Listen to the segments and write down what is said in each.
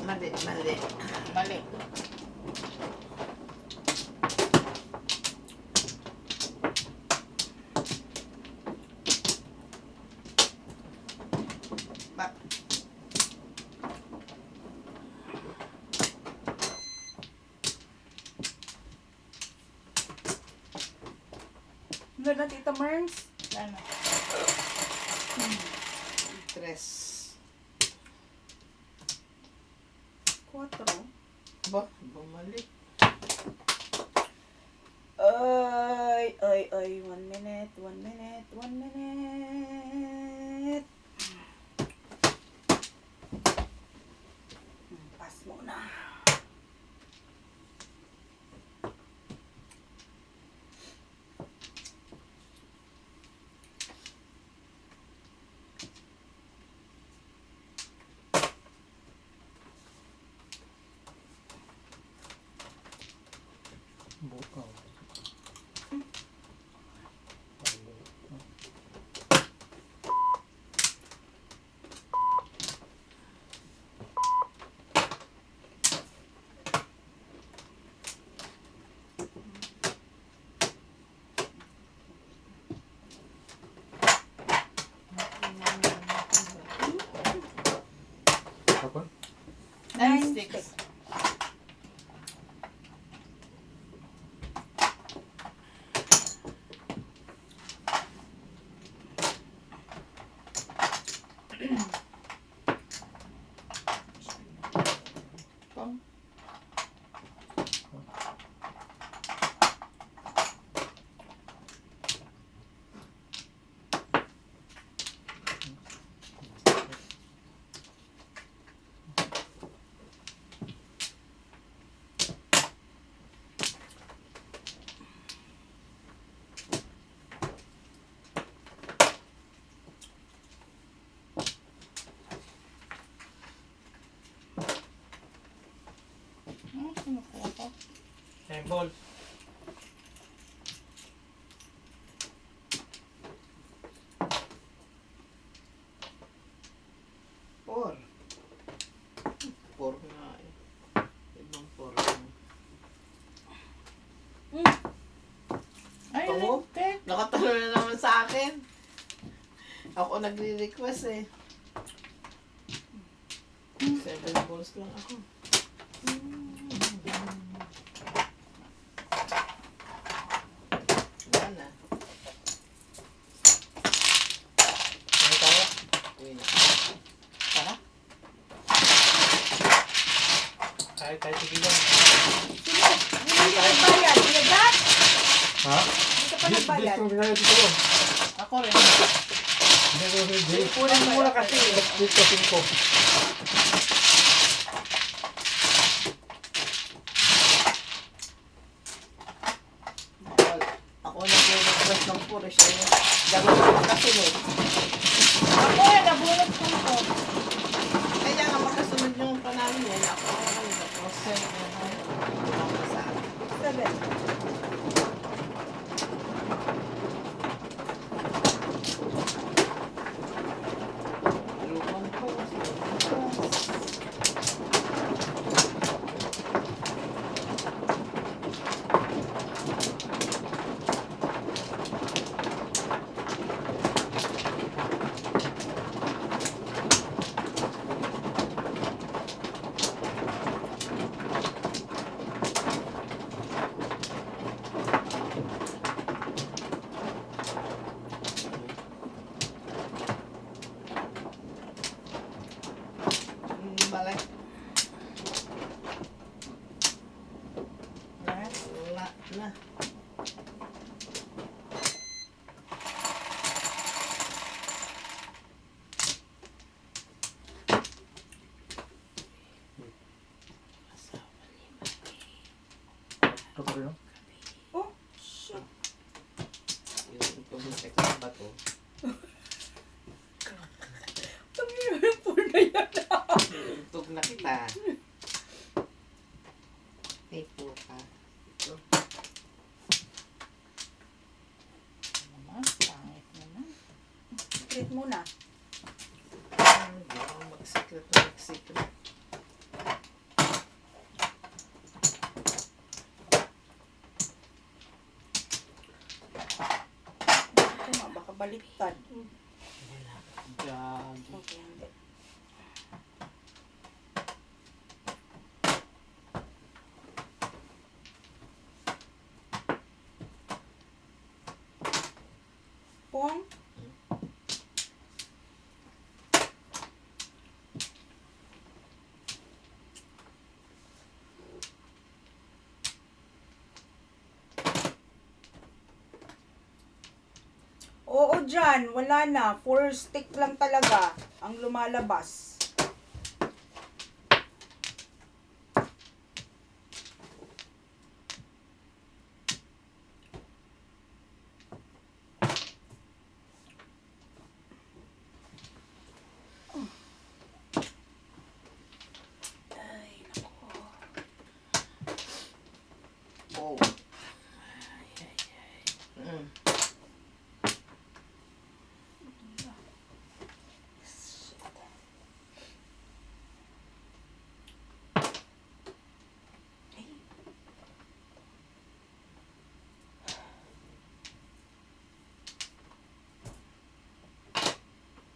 Mali, mali. Mali. Ba? Ano na, Tita Merns? Ano? Tres. 4. Ba? Bumalik. Ay. 1 minute, 1 minute, 1 minute. Pass muna. Bukaw. Apa? 9 sticks. Pang. Kinukuha ko. 10 balls. Four. Four nga eh. Ibang four. Ay, Oo. lintik. Nakatalo na naman sa akin. Ako nagre-request eh. 7 balls lang ako. Wala na. Ano tayo? Win. Tara. Kahit sige lang. Sino? Hindi ka nagbayad. Ilagat? Ha? Hindi ka pa nagbayad. Gusto na dito ko. Ako rin. Hindi. Kunin mo muna kasi. Dito 5. Ako nagre-request ng puro siya yung gagawin ko kasunod. Ako eh, nabunot ko ito. Kaya nga makasunod yung panalo niya. Ako ang nag-process. Ako sa akin. 7. Lupang ko. Balik. Lahat. Wala na. Ito pa rin. Oh, shit. Yung tumusek ng bato. Ang hirap po na yan. Tug na kita. May po ka. Ito. Naman, pangit naman. Treat muna. Hindi ako mag-secret na mag-secret. Baliktad. Gagi. Okay, hindi. Pong. Oo dyan, wala na. 4 stick lang talaga ang lumalabas. Ay, naku. Oh. Mm.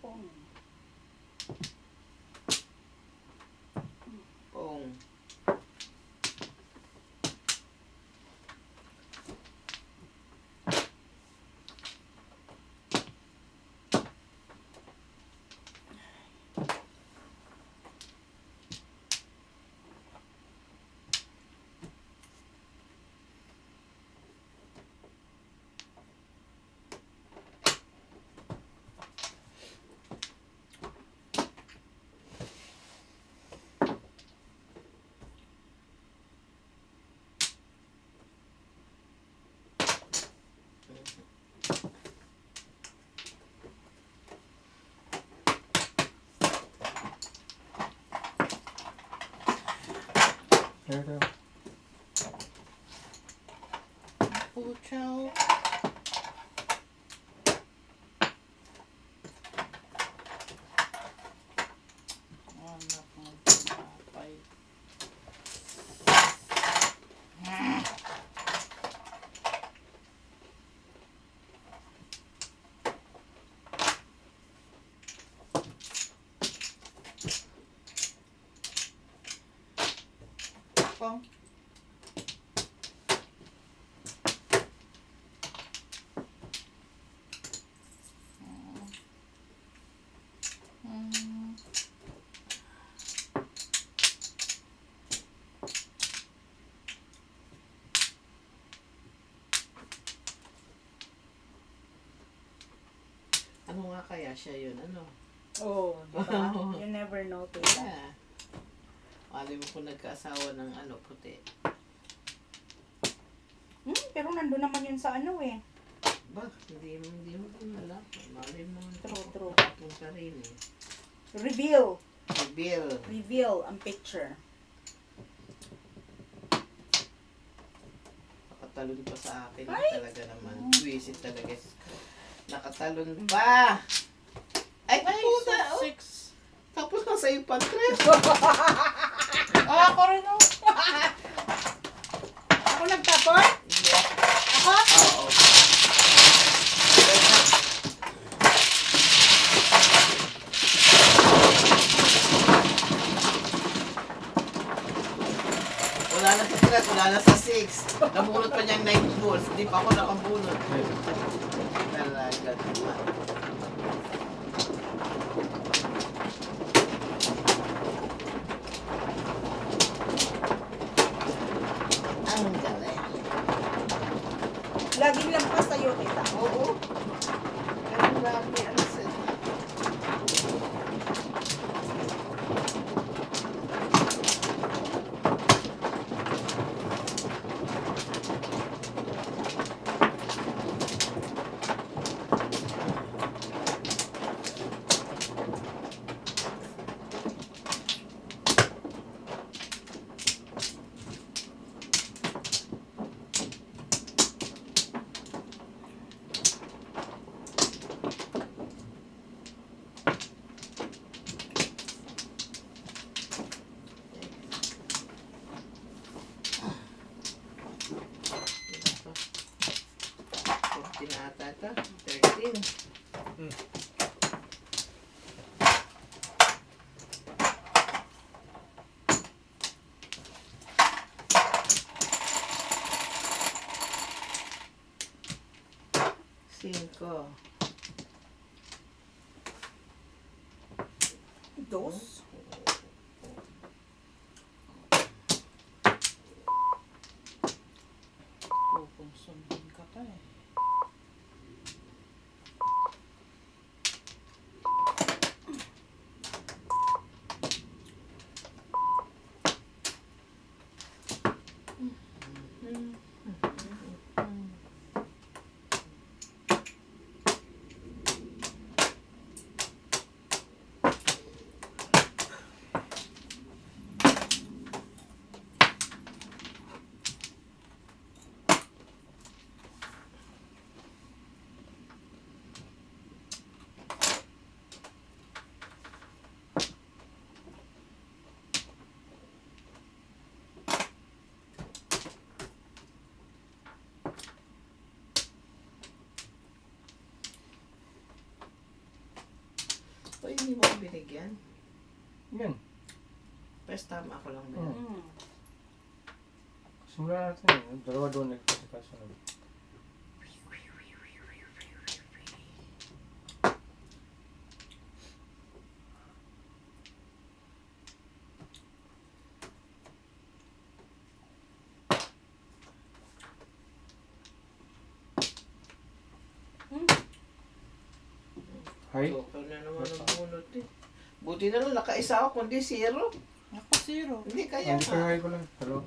Pong. Pong. There, there. Puchaw. Anak mo, tinapay. Pong. Mm. Ano nga kaya siya yun? Ano? Oh, diba? You never know, tita. Yeah. Alam mo kung nagkaasawa ng ano, puti. Pero nandun naman yun sa ano eh. Ba, hindi mo rin alam. Malay mo. True. Kapong ka rin eh. Reveal. Si Bill. Reveal ang picture. Nakatalon pa sa akin. Ay! Talaga naman. Wisit talaga. Nakatalon pa! Ay, Ay, puta! so Oh. 6. Tapos nasa iyo pa, Tres. Ah, ako rin oh. Ako nagtapon? Ako? Oo. Wala na sa Tres, wala na sa 6. Nabunot pa niyang 9 balls. Hindi pa ako nakabunot. Talaga naman. Ang galing. Laging lampas sa'yo, tita. Oo. Pero grabe, ano sa... Ito. 14 na ata ito. 13. ko. Dos. Kung sundin ka pa eh. O, hindi mo ko binigyan. Yan. Pero tama ako lang ba? Mm. Simula natin eh. Dalawa doon nagkasikaso na. Hi. Joker na naman ang bunot eh. Buti na lang nakaisa ako, kundi 0. Ako zero. Hindi kaya Hindi nga. kayo hi ko lang. Hello.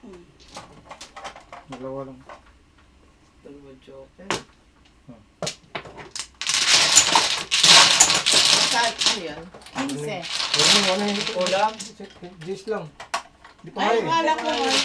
Mm. Dalawa lang. Dalawa joker. Hmm. Saan? Ano yan? 15. Wala hindi ko. Ulam? Gis lang. Hindi pa Ay, hi. wala ko ay.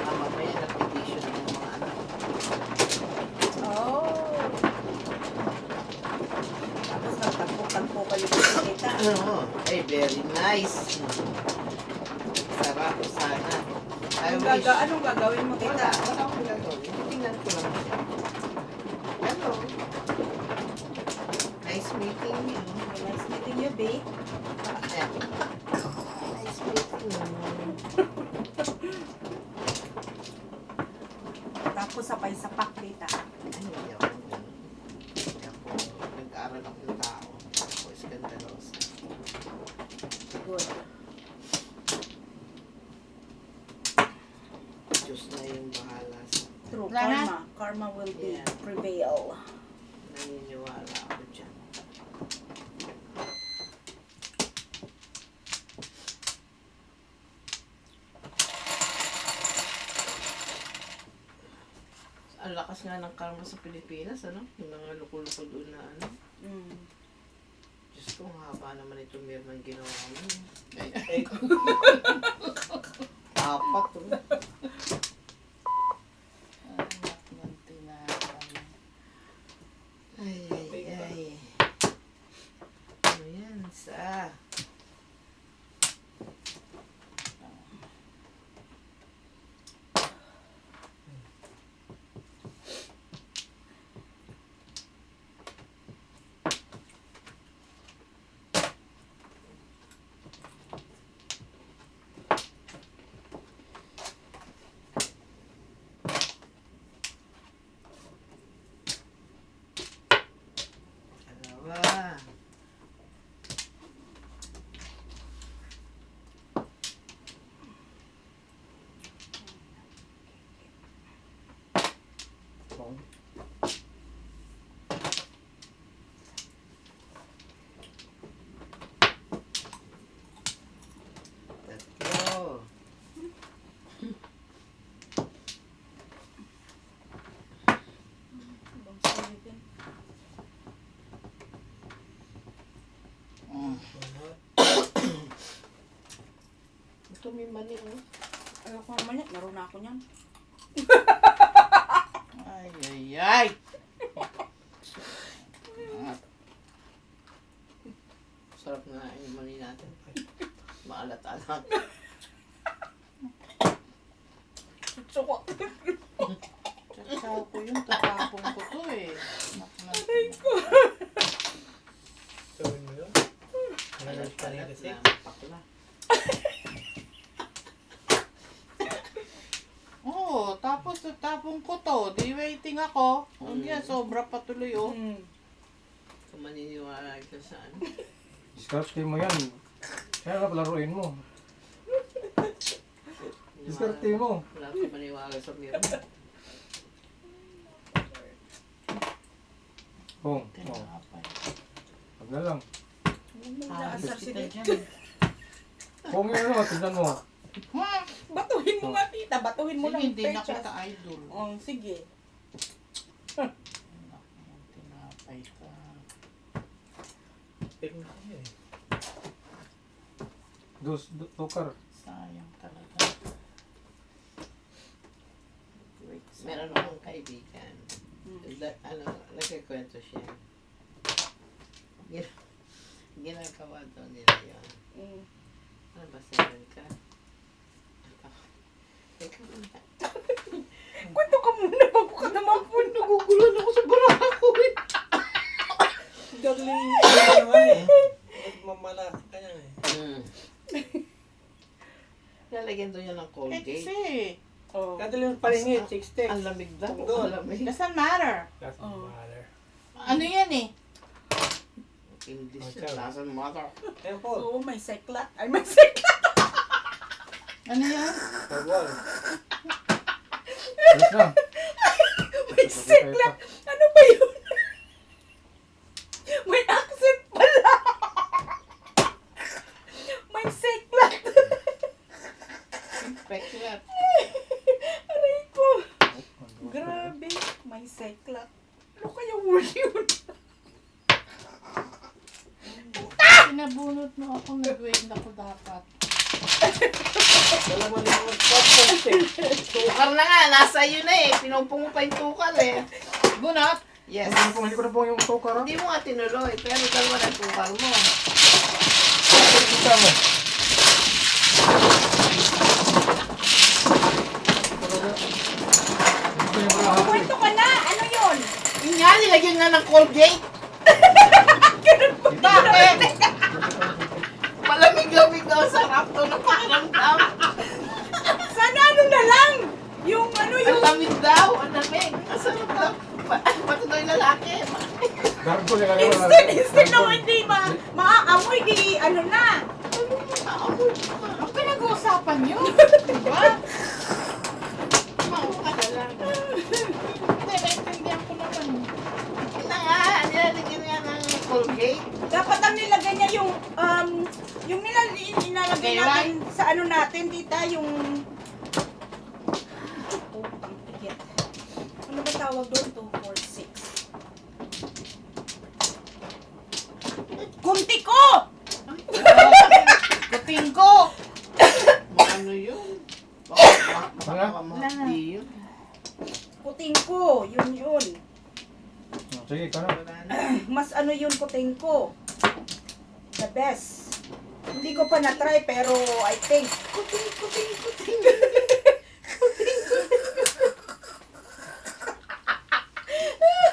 Mamaya nag-petition ng mga anak. Oh. Tapos nagtagpo-tagpo kayo sa kita. Oo. Ay, very nice. Sarap sana. I wish. Anong gagawin mo Wala, kita? wala akong gagawin. Titingnan ko lang siya. Hello. Nice meeting you. Nice meeting you, babe. Yeah. Nice meeting you. Tapos sabay sa pack data. Ay, hindi ako ganun. Hindi ako, nag-aaral ako ng tao. Ako iskandalosa. Good. Diyos na yung bahala sa True. Wala na? Karma. Karma will be Yeah. prevail. naniniwala ako dyan. Ang lakas nga ng karma sa Pilipinas, ano? Yung mga luko-luko doon na ano. Mm. Diyos ko, ang haba naman itong Mirman ginawa mo. Ay, apat, oh. Anak ng tinapay. Ay, ay, ay. Ano yan? Sa... Dalawa. Oh. Tatlo. Ibang solid yan. Ito may mani, oh. Ayoko naman yan. Laro na ako niyan. Ay, ay, ay. Sarap Tsukot. Tsatsaw ko yun, tatapon ko to eh. Aray ko. Gawin mo yun. Nagalit ka rin kasi. Pakla. Oo, tapos tatapon ko to. Di waiting ako. Hindi yan, sobra pa tuloy oh. Kung maniniwala ka saan. Diskarte mo yan. Kaya ka palaruin mo. Diskarte mo. Wala ka maniwala sa miro. Kung. Oh. Tinapay. Wag na lang. May Halos naasar si kita Tita. dyan. Kung yun ano, tingnan mo. Ha? Batuhin mo nga, Tita. Batuhin mo Sige, lang. hindi na pechas. kita idol. Oh, sige. Tinapay ka. Tukar. Sayang talaga. Wait, Meron akong kaibigan. Nagkikwento siya. Ginagawa daw nila yun. Ano ba, 7 ka? Teka muna. Kwento ka muna bago ka naman po. Nagugulan ako sa barako eh. Darling, naman eh. Magmamalaki ka yan eh. Lalagyan doon yan ng Colgate. Kasi, Oh. Kadaling palingit, 6 Ang lamig daw. Tungkol. Ang lamig. doesn't matter. Doesn't Oh. matter. Ano yan eh? English Oh, na. Doesn't matter. Ayun po. Oo, may seklat. Ay, may seklat. Ano yan? Tawal. Alis na. May seklat. Ano ba yun? May accent pala. May seklat. Peklat. Aray ko. Grabe. May seklat. Ano kaya word yun? Pinabunot mo ako, nag-wait ako dapat. Wala mo lang mag-podcast eh. Tukar na nga. Nasa iyo na eh. Pinupong mo pa yung tukar eh. Bunot? Yes. Hindi ko na po yung tukar ha. Hindi mo nga tinuloy. Pero dalawa na tukar mo. Kita mo. Kwento ka na. Ano yun? Yun nga, nilagyan nga ng Colgate. Bakit? Malamig-lamig daw. Sarap to ng pakiramdam. Sana ano na lang. Yung ano Ang yung... lamig daw. Ang lamig. Ang sarap daw. Pati daw yung lalaki. Gargo na Instead na hindi maaamoy, di ano na. Ang pinag-uusapan nyo? Diba? Mauka na lang. Hindi, naintindihan ko naman. Yun na nga. Nilalagyan nga ng Colgate. Dapat ang nilagay niya yung inalagay Okay, natin sa ano natin, tita, yung... Oh, ang tiget. Ano ba tawag doon? 2, 4, 6. Kunti ko! Kuting ko! Ano yun? Baka mahapdi yun. Kuting ko, yun. Sige, ka na. Wala na. Mas ano yun, kuting ko. The best. Hindi ko pa na-try, pero I think, kuting.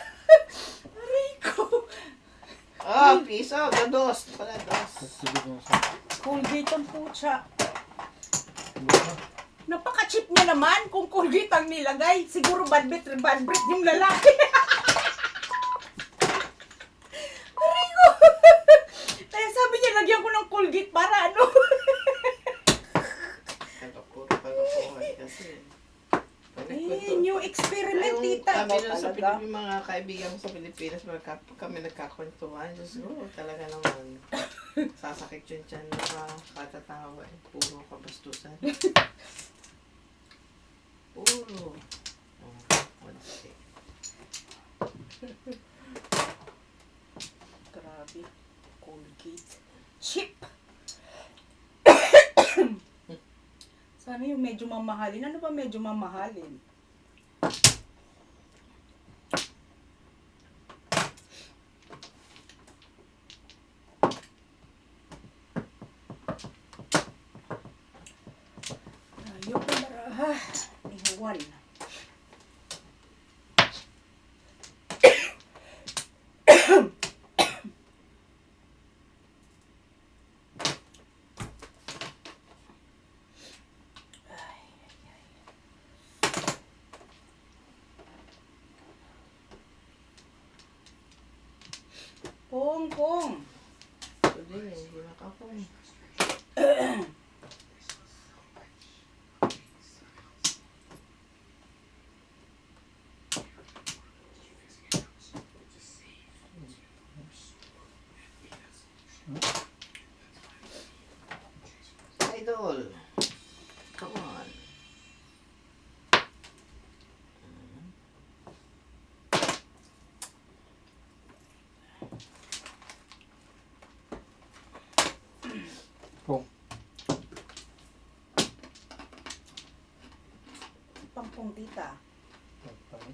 Aray ko. Oh, piso. Dos. Pala dos. Sige mo sa. Colgate ang putya. Napaka-cheap niya naman kung Colgate ang nilagay. Siguro bad breath yung lalaki. Aray ko. Kaya sabi niya, lagyan ko ng Colgate para ano. Puro kalokohan kasi. Eh, new experiment, tita. Kami Ikaw nun sa talaga. Pilipinas, mga kaibigan ko sa Pilipinas, kami nagkakwentuhan. Diyos ko, talaga naman. Sasakit yun dyan na katatawa eh. Puro kabastusan. Puro. Oh, one stick. Grabe. Colgate. Cheap. Sana yung medyo mamahalin. Ano ba medyo mamahalin? Ayoko na. Iwan. kongkong. Ito din eh, hindi makakong. Idol. Come on. Kung. Pangkong tita. Idol.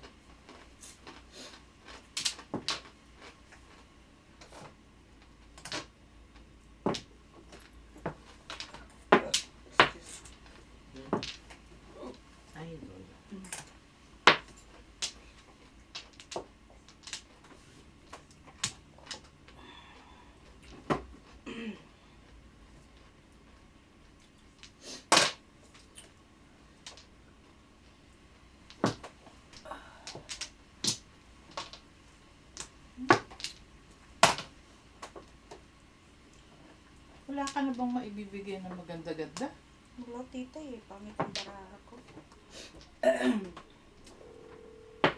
Wala ka na bang maibibigay ng maganda-ganda? Wala tita eh. Pangit ang baraha ko.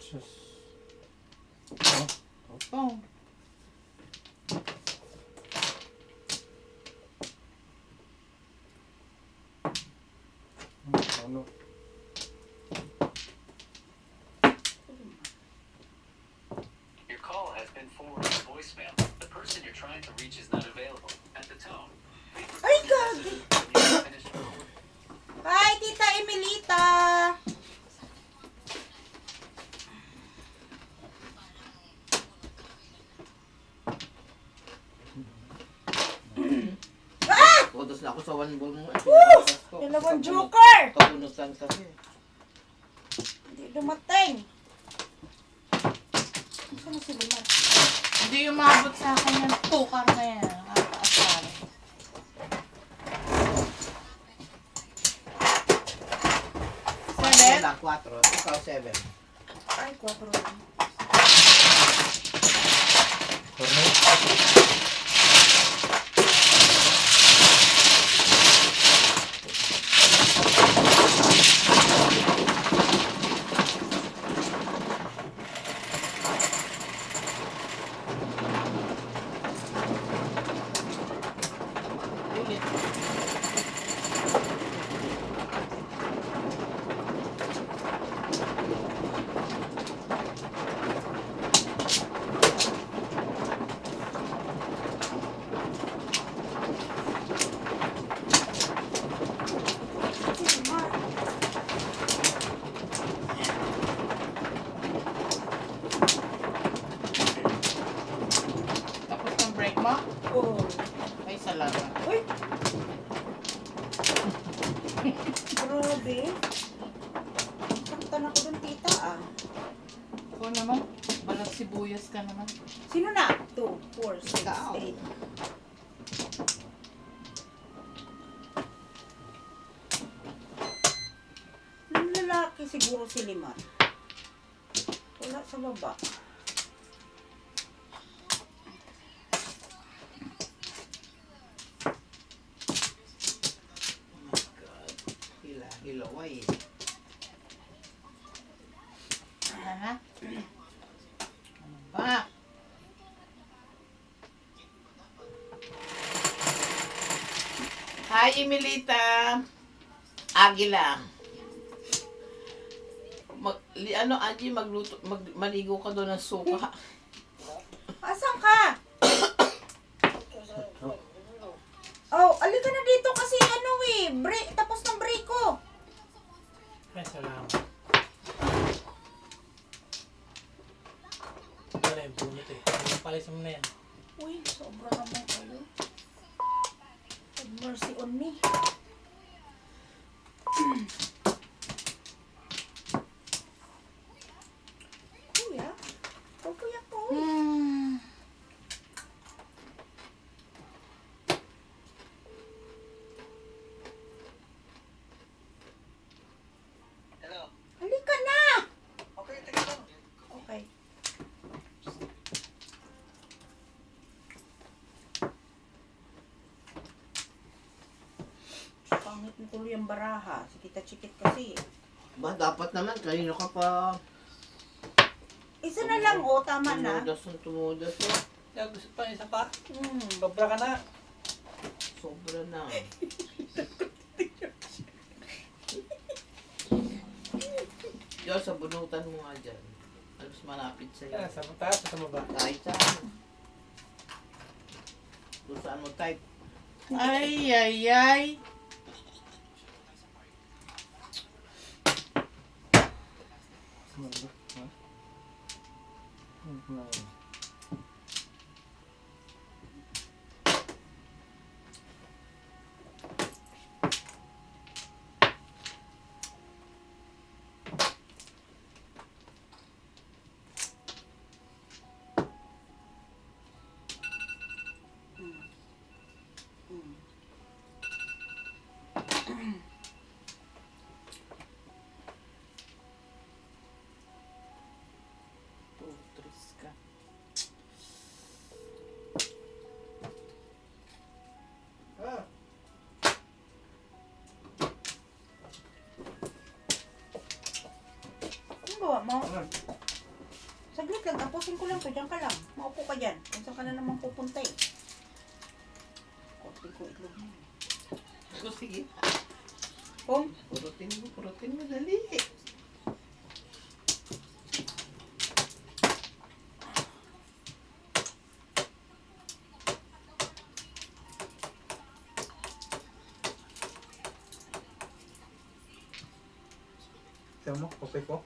Sus. Oh. Ano? Your call has been forwarded to voicemail. The person you're trying to reach is not available. At the tone, please Ay, record your gagi! message when you have finished recording. Hi, Tita Emilita! Kudos na ako sa one ball mo. Dalawang joker! Kabunutan kasi. Hindi dumating. Saan na si Limar? Hindi umabot sa akin yung tukar na yan. Nakakaasar. Seven? Lang, 4. Ikaw, 7. Ay, 4 lang. Cornet. Ulit. Si Limar. Tapos ng break mo? Oh. Ay, salamat. Uy! Grabe. Saktan ako dun, tita ah. Ikaw naman, balat sibuyas ka naman. Sino na? 2, 4, 6, Ikaw. 8. Yung lalaki siguro si Limar. Wala sa baba. Oh my God. Hilaway. Ano na? Ano ba? Hi, Emilita. Agila. Angie, maligo ka doon ng suka. Asan ka? Oh, alika na dito kasi ano eh. Tapos ng break ko. Ay, salamat. Wala yung bunot eh. Ang palisan mo na yan. Uy, sobra naman kayo. Have mercy on me. Kuya? Oh, kuya ko. Hello. Halika na! Okay, teka lang. Okay. baraha. Si Tita Chikit kasi. Ba, dapat naman, kanino ka pa Isa na lang, oh, tama na. tumudas. Kaya gusto pa isa pa. Hmm. Sobra ka na. Sobra na. Diyos, sa bunutan mo nga dyan. Mas malapit sa'yo. Yan, sa taas, sa baba. Kahit saan. Kung saan mo type. Ay, ay, ay. Putris ka. Anong gawa mo? Saglit lang, tapusin ko lang to. Diyan ka lang. Maupo ka dyan. Kung saan ka na naman pupunta eh. Kote ko itlog mo. So, sige. Kung? Purutin mo, dali. Saan mo? Kopi ko?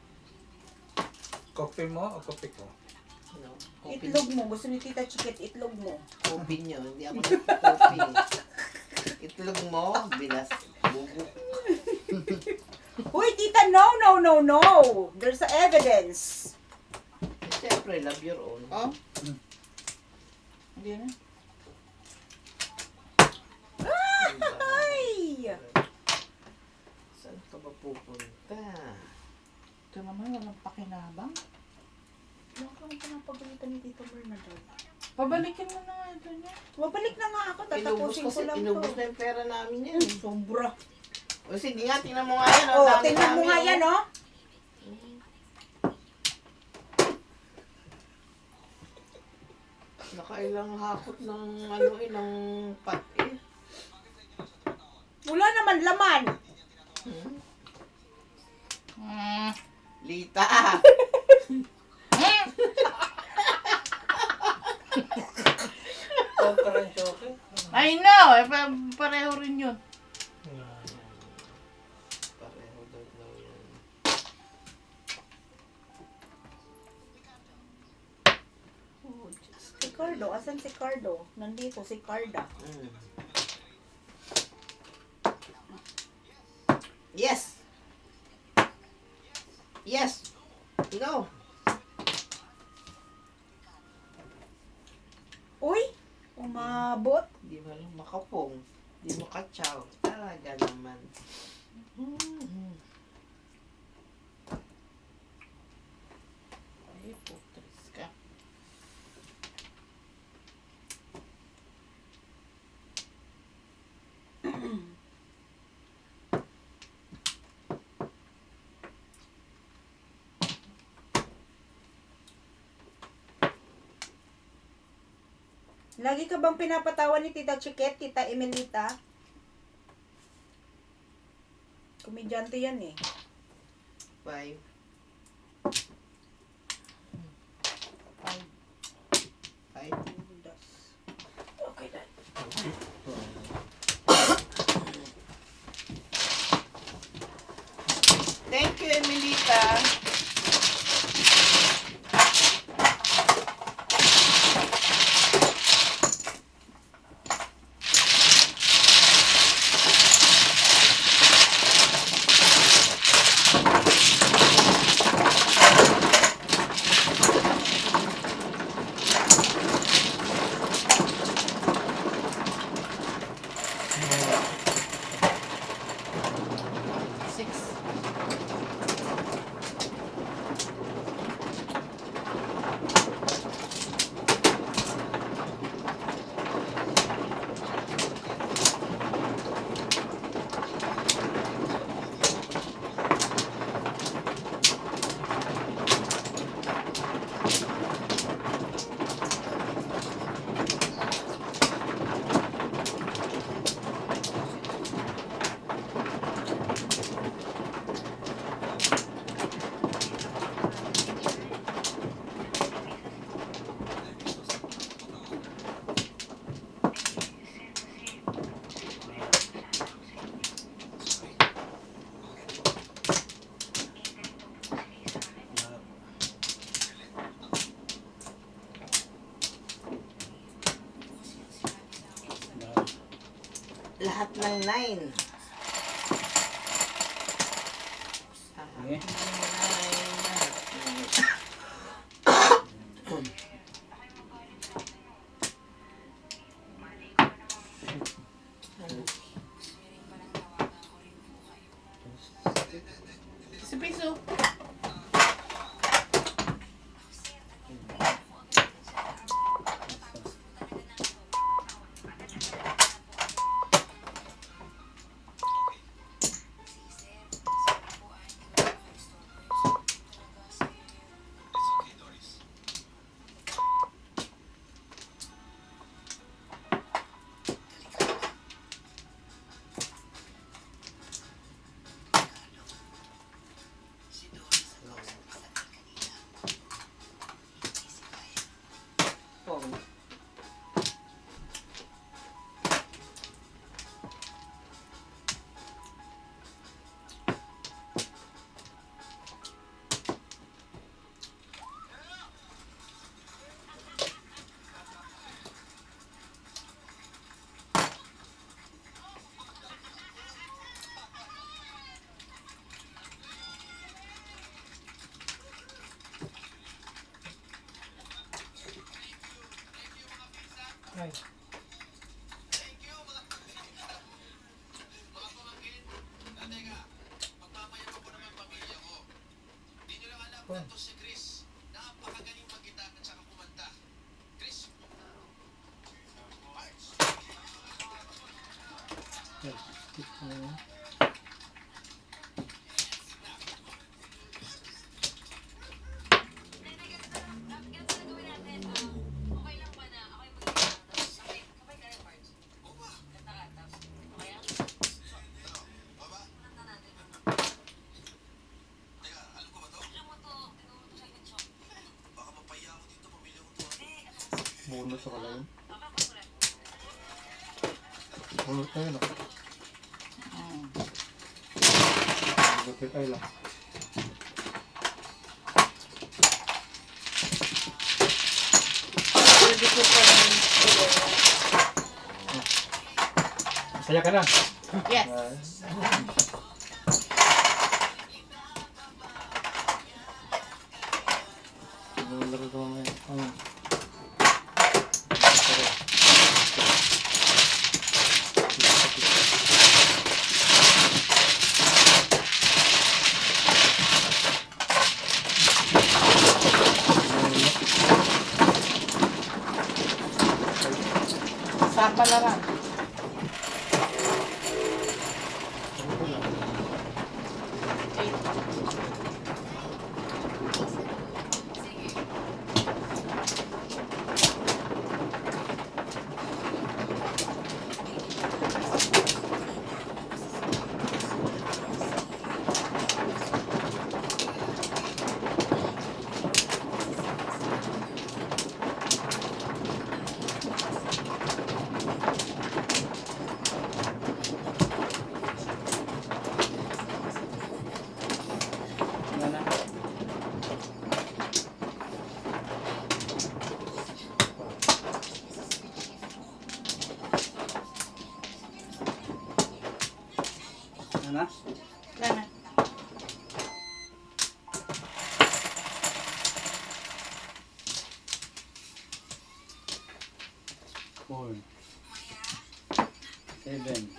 Kopi mo o kopi ko? Ano? Itlog mo. Gusto ni Tita Chikit, itlog mo. Kopi niyo, hindi ako nag-kopi. Itlog mo, bilas, bugo. Uy, Tita, no, no, no, no. There's a evidence. Siyempre, love your own. Oh. Hindi na. Ay! Saan ka ba pupunta? Ito naman, walang pakinabang. Bakit ako pinapagalitan ni Tito Bernadette? Pabalikin mo na nga ito niya. Mabalik na nga ako. Tatapusin ko lang Inubos to. na yung pera namin yan. Sobra. O sige nga, tingnan mo nga yan. Oh, tingnan mo nga yan, oh. Nakailang hakot ng ano ng pat eh. Wala naman laman. Lita! Parang choke. I know, eh, pareho rin yun. Pareho daw yan. Oh, Diyos. Si Cardo, asan si Cardo? Nandito si Carda. Yes! Yes! Go! Uy, umabot. Di ba lang makapong? Di makatsaw. Talaga naman. Ay, putris ka. Lagi ka bang pinapatawan ni Tita Chiquet, Tita Emelita? Komedyante yan eh. 5. 5. Okay, dad. Thank you, Emelita. lahat ng 9. Sige. Sa piso. Pong. Ay. Pon. Yes, stick mo. Bonus ako lang yun. Bonus na yun ako. Gupit ay lang. Pwede ko pa rin. Masaya ka na. Yes. Laro ko mamaya. Sapa na lang. Ano? Wala na. Four. 7.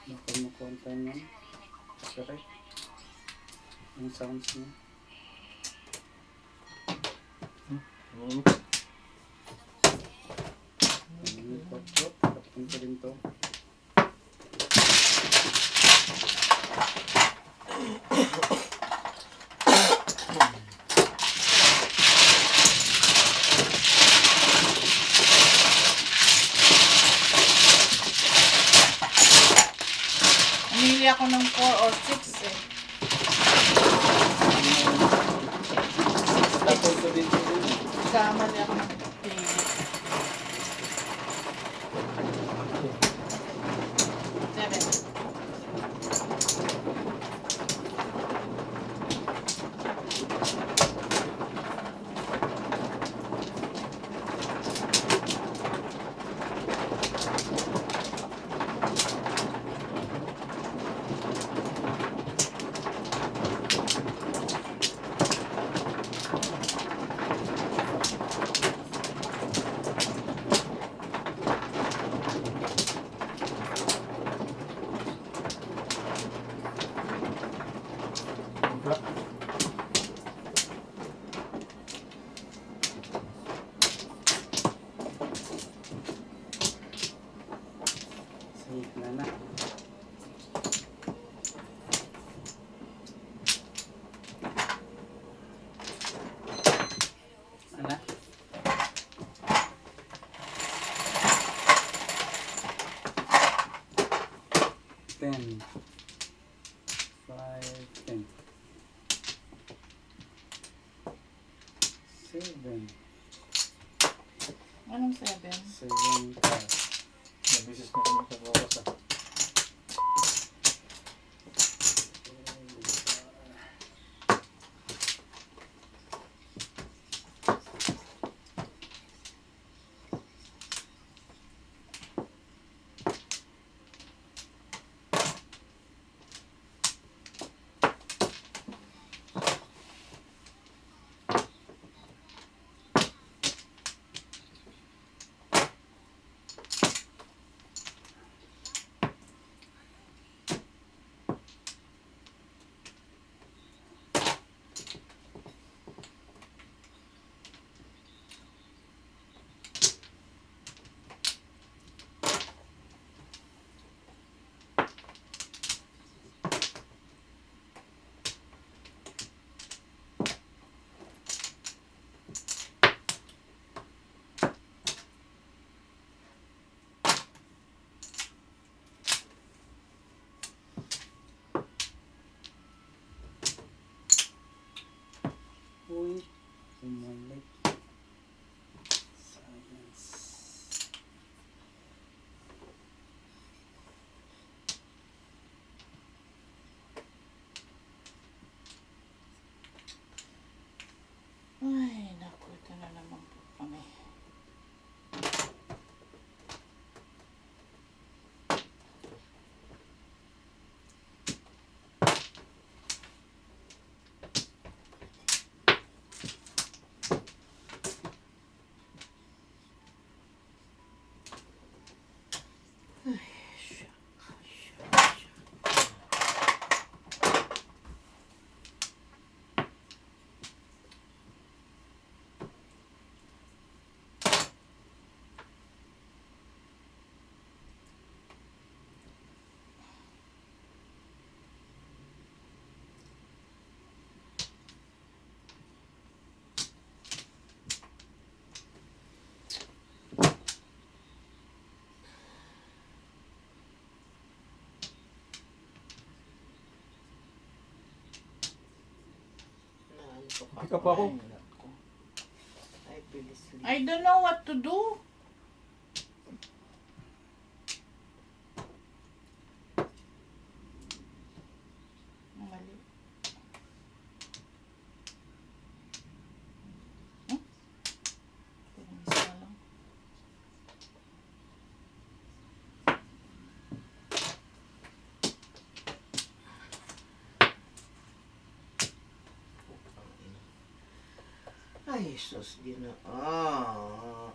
Nakumukunta nun. Correct. Yung sounds niya. Papunta rin to. Umili ako ng 4 or 6 eh. Papunta din to dun. Kamali ako ng pili. 7. Wala. Safe na na. Ana? Ten. 5, 10. 7. Anong 7? 7 plus. Nabisis na kami sa oras ah. Uy, umalik. Silence. Ay, naku, ito na naman po kami. Pick up ako. Ay, bilis. I don't know what to do. Mali. Hmm? Parang isa lang. Ay, sus, gina. Ah.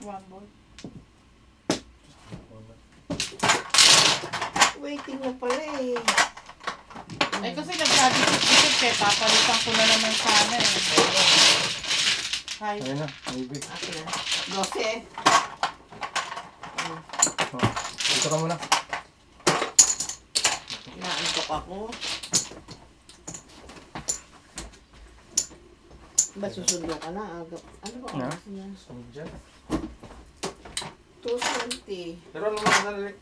One boy. Waiting na pala eh. Eh kasi nagkadikit-dikit eh. Papalitan ko na naman sana eh. Hi. Ayun na, maybe. Akin na. 12. Oh. Dito ka muna. Inaantok ako. Ba susundo ka na? Agap. Ano ba Na? oras na? Sunod dyan. 2:20. Pero ano lang nalalik?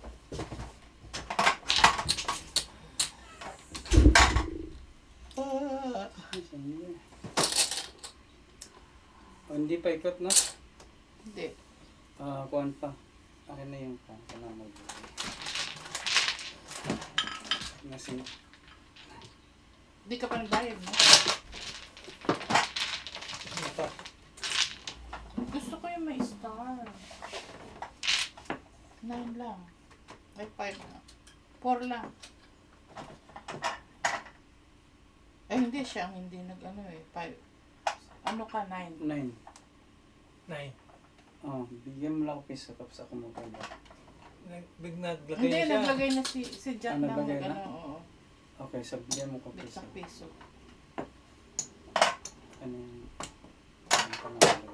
Ah, Oh, hindi pa ikot na. Hindi. Kuhan pa. Akin na yung kuhan ka na mag Nasi. Hindi ka pa nagbayad, no? Gusto ko yung may star. 9 lang. Ay, 5 lang. 4 lang. Eh, hindi siya ang hindi nag-ano eh. 5. Ano ka, 9? 9. 9. Oh, bigyan mo lang ako piso tapos ako magkanda. Naglagay Hindi, na siya. naglagay na si Jack Ah, ng naglagay na? ano, oo. Okay, so bigyan mo ko piso. Isang piso. Ano yung... Ano pa nakalagay?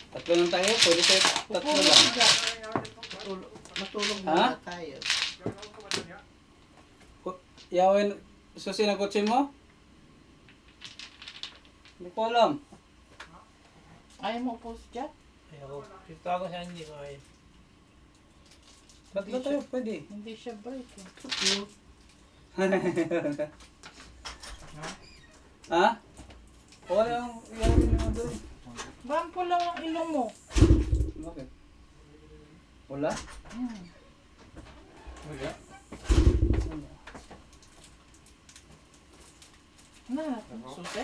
Tatlo lang tayo? Pwede tayo tatlo Pupulot lang. si Jack. matulog Ha? muna tayo. Yawin, susi na kotse mo? Hindi ko alam. Ayaw mo upo si Jack? Ayoko. Dito ako sa hindi ko ay. Tatlo tayo, pwede. Hindi siya break eh. Ha? Wala yung yawin mo doon. Bampo lang ang ilong mo. Bakit? Wala? Hmm. Wala. Na, susi?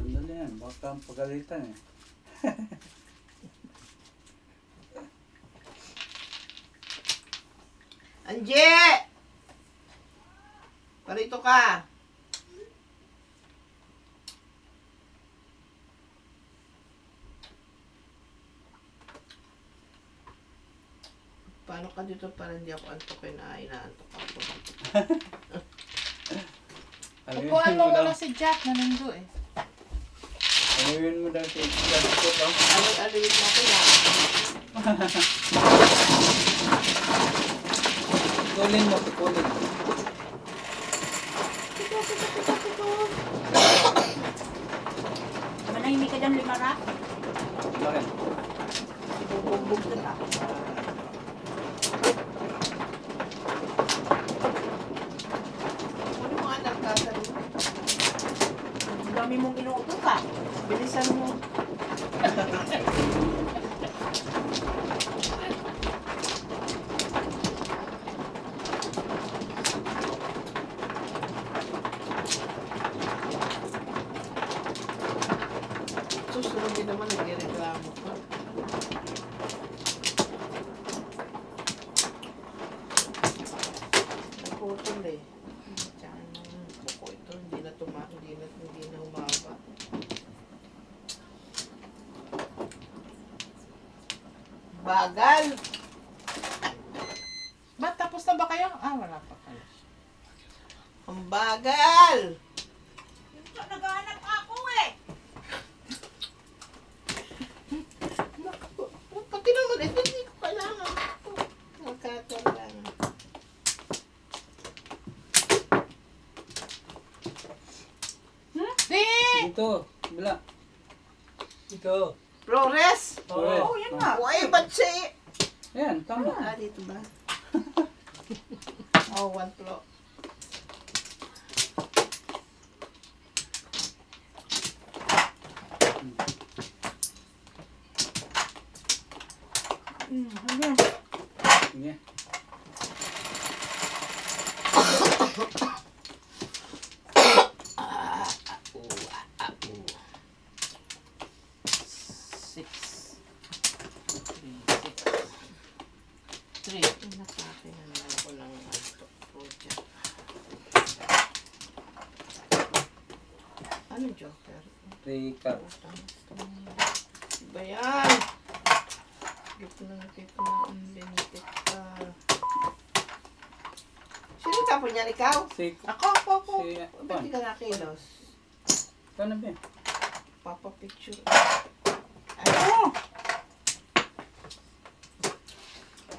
Dali yan, baka ang pagalitan eh. Anje! Parito ka. Paano ka dito para hindi ako antokin na inaantok ako? Upuan mo muna si Jack, nanindo eh. Alawin mo daw si Jackpot oh. Alawit natin na. Tulin mo, tulin. Manahimik ka dyan, Limara. Bakit? Ibubugbog na lang. Ano mga anak ka sa loob? Ang dami mong inuuto ka. Bilisan mo. Susunod din naman nagreklamo ka. Naputol eh. Tsaka ng kuko ito, hindi na humaba. Bagal! Ba't tapos na ba kayo? Ah, wala pa pala. Ang bagal! Naghahanap ako eh. Naku, pati naman ito, hindi ko kailangan. Magkakailangan. Di! Dito, bila. Ito. Flores! Correct. Oh, yan nga. Why, ba't siya Ayan, tama. Ah, dito ba? Oh, one floor. Sige. 3. Nakakinan ako ng project. Ano joker? Recap. Ba yan? Gitna unlimited ka. Sino tapon niyan? Ikaw? Ako. Si, Ba't di ka nakilos? Paano ba? Papa picture. Oh!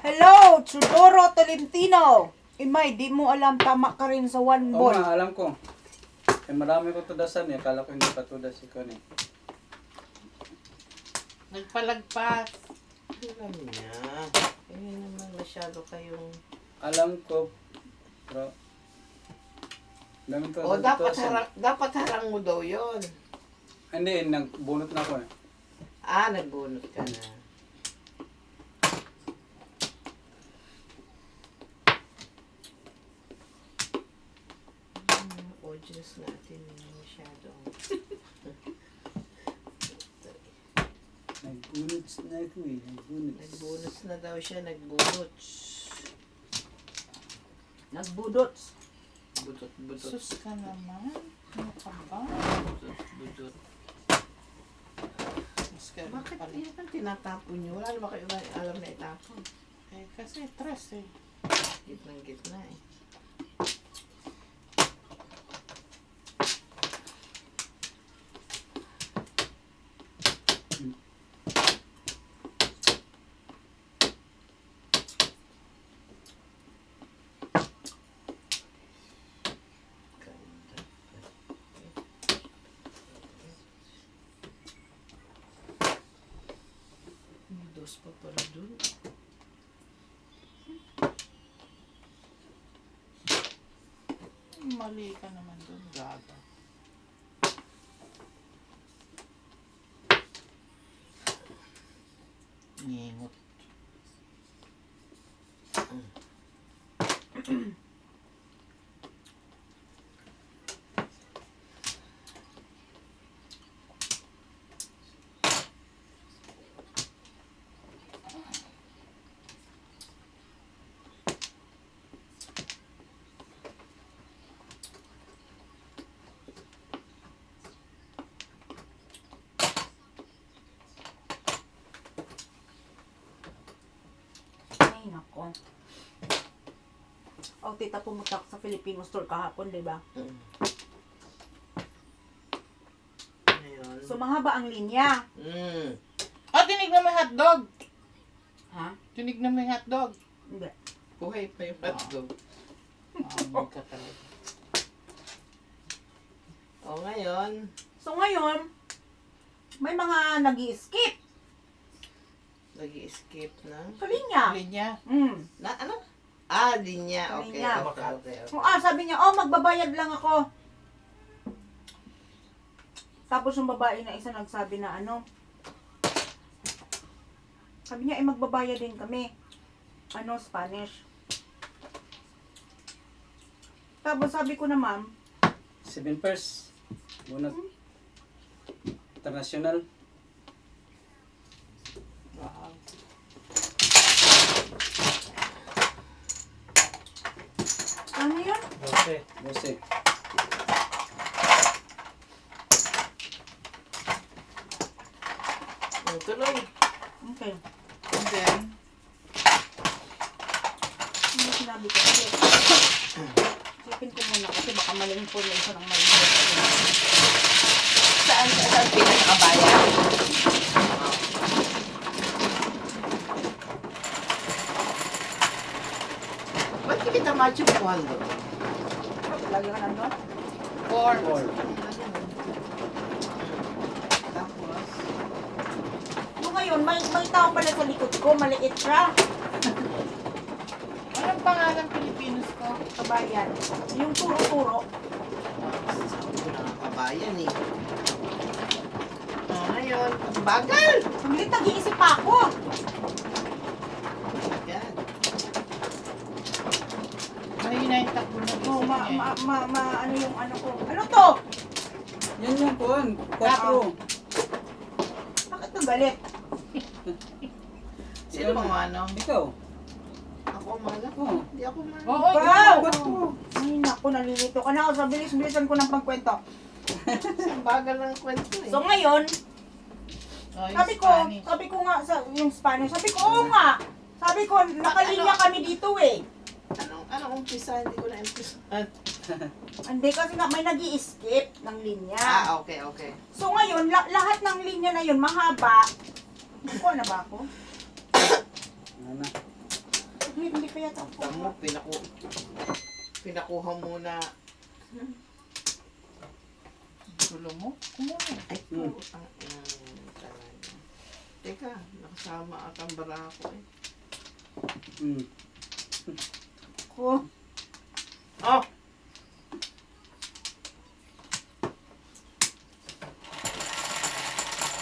Hello, Chudoro Tolentino. Imay, di mo alam tama ka rin sa one Oo ball. nga, alam ko. Eh, marami ko tudasan eh. Akala ko hindi pa tudas si Connie. Nagpalagpas. Alam niya. Ayun naman masyado kayong... Alam ko, pero... Dami ko O, dapat tudasan. harang mo daw yun. Hindi, nagbunot na ako eh. Nagbunot ka na. Audience natin masyado. Nagbunot na ako eh. Nagbunot na daw siya, nagbunot. Nagbudot. Budot. Sus ka naman. Ano ka ba? Budot. Sus ka Bakit pala. yan ang tinatapon niyo? Wala naman kayo alam na itapon. Eh, kasi tres eh. Gitna eh. May dos pa pala dun. Mali ka naman dun, gaga. Ngingot. Ay, nako. O, tita, pumunta ako sa Filipino store kahapon, di ba? Ngayon. So, mahaba ang linya. Oh, tinignan mo yung hotdog. Ha? Tinignan mo yung hotdog. Hindi. Buhay pa yung hotdog. Hindi ka talaga. O ngayon, So, ngayon, may mga nag-i-skip nag-i-skip na. sa linya. Linya. Na ano? Linya. Okay. Linya. Okay. So, sabi niya, magbabayad lang ako. Tapos yung babae na isa nagsabi na sabi niya, magbabayad din kami. Spanish. Tapos sabi ko na, ma'am, 7 pairs. Bunot. International. Wow. ano yun? 12. Tuloy. Okay. And then, Ano sinabi ko? Kasi, sipin ko muna kasi baka mali information ang mali. Saan pinakakabayan? Ba't di kita macho kuwando? Lagi ka nandun? 4. 4. Tapos, Yung ngayon, may tao pala sa likod ko, maliit siya. Anong pangalan Pilipinos ko? Kabayan. Yung turo-turo. sabi ko nakakabayan eh. Ngayon, ang bagal! Saglit, nag-iisip pa ako. Yan. Mahina yung takbo ng Oh, isip niya. ano yung ano ko. Ano to? Yan yung kuhan. 4. Bakit nagalit? Sino bang ano? Ikaw. Ako malak. Oo. Hindi ako malak. Oo, Wow! ikaw. Ay, naku, nalilito ka na ako. Sa bilis-bilisan ko ng pagkwento. Isang bagal ng kwento eh. So ngayon, Oh, yung sabi ko nga sa yung Spanish, sabi ko, oo nga. Sabi ko, nakalinya kami dito eh. Anong umpisa? Hindi ko na-umpisa. Hindi kasi nga may nag-i-skip ng linya. Okay. So ngayon, lahat ng linya na yun, mahaba. Kuha na ba ako? Ano na? Hindi pa yata ako. Tamo, pinakuha muna. Gulo mo? Kumuha. Ay, putang talaga. Teka, nakasama at ang barako eh. Hmm. Ko. Oh!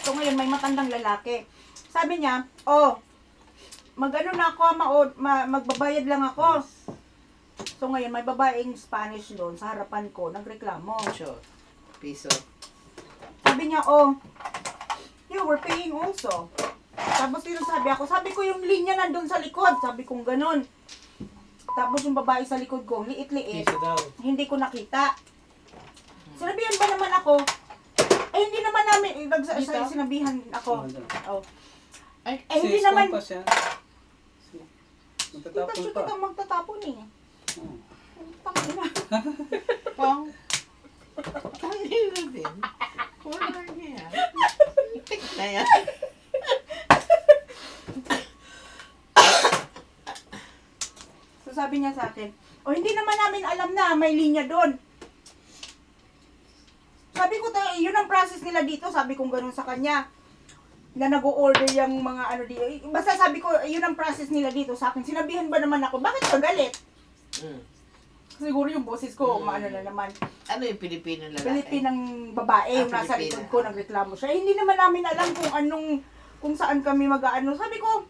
So ngayon, may matandang lalaki. Sabi niya, mag-ano na ako, magbabayad lang ako. So ngayon, may babaeng Spanish doon sa harapan ko, nagreklamo. Sure. Piso. Sabi niya, you were paying also. Tapos yun sabi ko yung linya nandun sa likod. Sabi kong ganun. Tapos yung babae sa likod ko, liit-liit. Piso daw. Hindi ko nakita. Sinabihan ba naman ako? Hindi naman namin, sinabihan ako. Oh. Ay, Hindi Sis, naman, pa siya. kita Magtatapon siya pa. kitang magtatapon eh. Oo. Tangina. pang. Kanina din. Wala niya. Tik na yan. So sabi niya sa akin, hindi naman namin alam na may linya doon. Sabi ko, yun ang process nila dito. Sabi kong ganun sa kanya. Na nag-o-order yung mga ano dito. Basta sabi ko, yun ang process nila dito sa akin. Sinabihan ba naman ako, bakit ka galit? Siguro yung boses ko, maano na naman. Ano yung Pilipino lalaki? Pilipinang babae, yung nasa Pilipina. likod ko, nagreklamo siya. Hindi naman namin alam kung saan kami mag-ano. Sabi ko,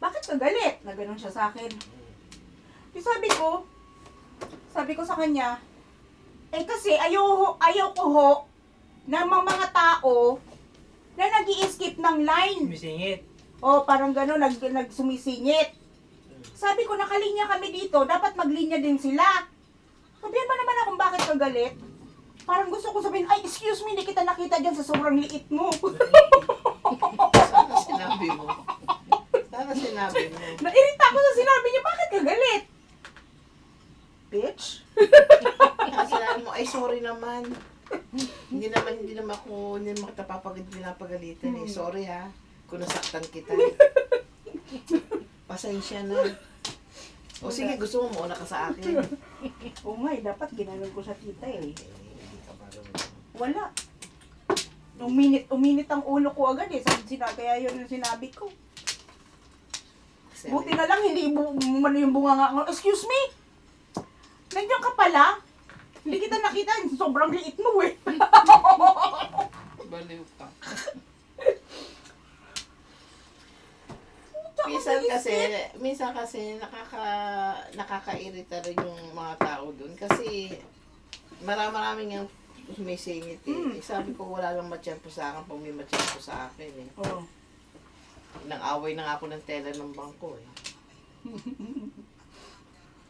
bakit ka galit? Na ganun siya sa akin. Di sabi ko sa kanya, kasi ayaw ko ho na mga tao na nag-i-skip ng line. Misingit. Parang gano'n, nagsumisingit. Sabi ko, nakalinya kami dito, dapat maglinya din sila. Sabihan ba naman akong bakit ka galit? Parang gusto ko sabihin, ay, excuse me, hindi kita nakita dyan sa sobrang liit mo. Sana sinabi mo. Nairita ako sa sinabi niya, bakit ka galit? Bitch. Sinabi mo, ay sorry naman. Hindi naman kita pinapagalitan eh. Sorry ha, kung nasaktan kita. Pasensya na. O sige, gusto mo mauna ka sa akin. Dapat ginanon ko sa tita eh. Hindi ka marunong. Wala. Uminit ang ulo ko agad eh. Kaya yun yung sinabi ko. Kasi Buti na lang hindi yung bunga nga. Excuse me? Nandiyan ka pala? Hindi kita nakita. Sobrang liit mo eh. Baliw ka. minsan kasi nakakairita rin yung mga tao doon kasi maraming yung sumisingit eh. Sabi ko wala lang matiyempo sa akin pag may matiyempo sa akin eh. Oo. Nang-away na nga ako ng teller ng bangko eh.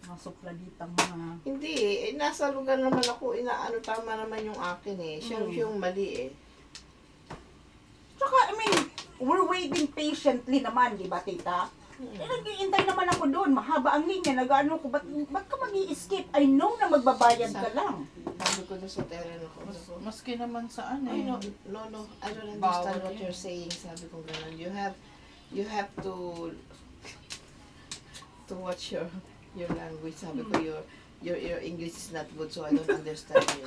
Mga supladitang mga... Hindi eh, nasa lugar naman ako, tama naman yung akin eh. Siya yung mali eh. Tsaka, we're waiting patiently naman, di ba, tita? Nag-iintay naman ako doon. Mahaba ang linya. Nag-ano ko, ba't ka mag-i-skip? I know na magbabayad ka lang. Sabi ko doon sa teller ko. Maski naman saan Ay, eh. no. I don't understand Bawal what yan. you're saying. Sabi ko gano'n. You have to watch your language. Sabi ko, your English is not good, so I don't understand you.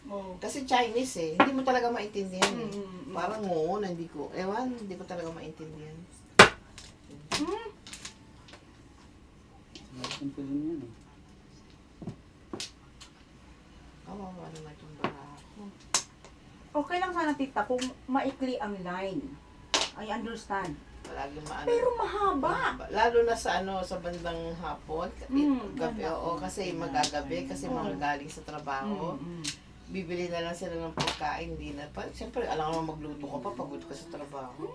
Oh. Kasi Chinese eh. Hindi mo talaga maintindihan eh. Parang hindi ko talaga maintindihan. Simple yun eh. Kawawa naman itong barako. Okay lang sana, tita, kung maikli ang line. I understand. Palagi Pero mahaba. Lalo na sa sa bandang hapon, gabi, ganda. kasi magagabi, kasi mga galing sa trabaho. Bibili na lang sila ng pagkain, hindi na. Siyempre, alam mo magluto ka pa, pagod ka sa trabaho.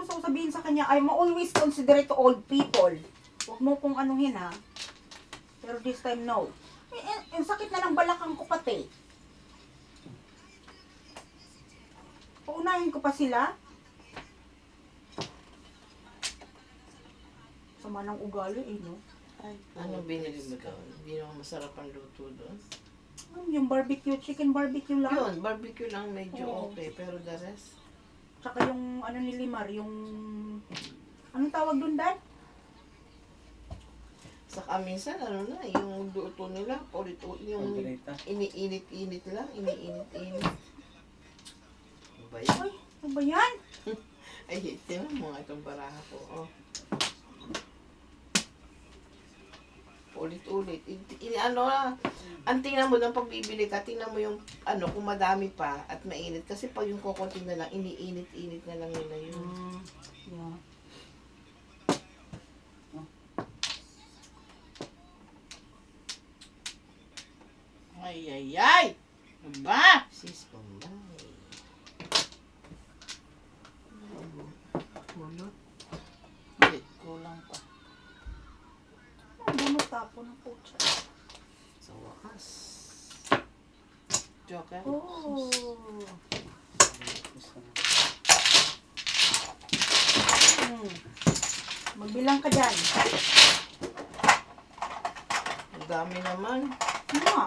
gusto ko sabihin sa kanya, I'm always considerate to old people. Huwag mo kong anuhin ha. Pero this time, no. Yung sakit na ng balakang ko pati. Paunahin ko pa sila. Sama ng ugali eh, no? Ay, Ano binili mo doon? Hindi naman masarap ang luto doon. yung barbecue, chicken barbecue lang. Yun, barbecue lang medyo Oo. okay. Pero the rest, Tsaka yung ano ni Limar, yung... Anong tawag doon, Dad? saka minsan ano na, yung luto nila, ulit-ulit, yung Margarita. iniinit-init lang, iniinit-init. Ano ba yan? Ay, ano ba yan? Ay, tingnan mo nga itong baraha ko. Oh. Ulit-ulit. Ano na, ang tingnan mo ng pagbibili ka, tingnan mo yung ano, kung madami pa at mainit. Kasi pag yung kukunti na lang, iniinit-init na lang nila yun. Yeah. Ay! Ano ba? Sis, Bombay. Mulot. Hindi, kulang pa. Ang bunot tapo ng putsa. Sa wakas. Joker? Oh. Gusto na. Magbilang ka dyan. Ang dami naman. Ano nga?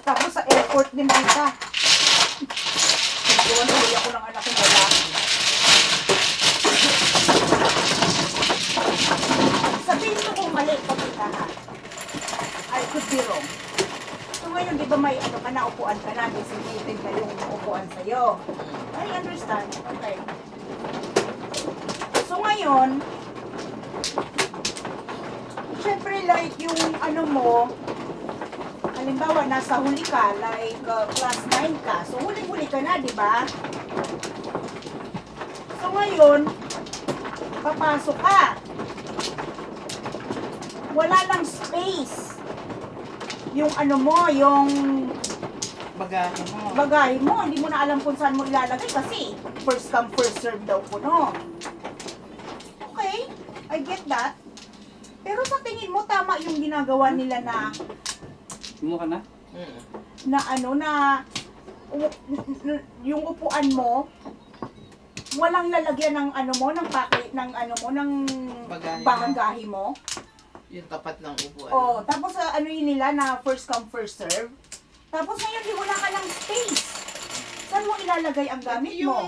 Tapos sa airport din kita. Tuwan-tuloy ako ng anak kong lalaki. Sabihin mo kung mali pa kita ha. I could be wrong. So ngayon, di ba may ano ka na, upuan ka na, designated na yung upuan sa'yo. I understand. Okay. So ngayon, syempre like yung ano mo, halimbawa, nasa huli ka, like class 9 ka. So, huli-huli ka na, di ba? So, ngayon, papasok ka. Wala lang space. Yung ano mo, yung Bagahe mo. bagay mo, hindi mo na alam kung saan mo ilalagay kasi first come, first serve daw po, no? Okay, I get that. Pero sa tingin mo, tama yung ginagawa nila na Kumuha ka na? na ano na yung upuan mo walang lalagyan ng ano mo ng packet ng ano mo ng Bagahe mo. bagahe mo. Yung tapat ng upuan. Oh, tapos ano yun nila na first come first serve. Tapos ngayon di wala ka ng space. Saan mo ilalagay ang gamit mo?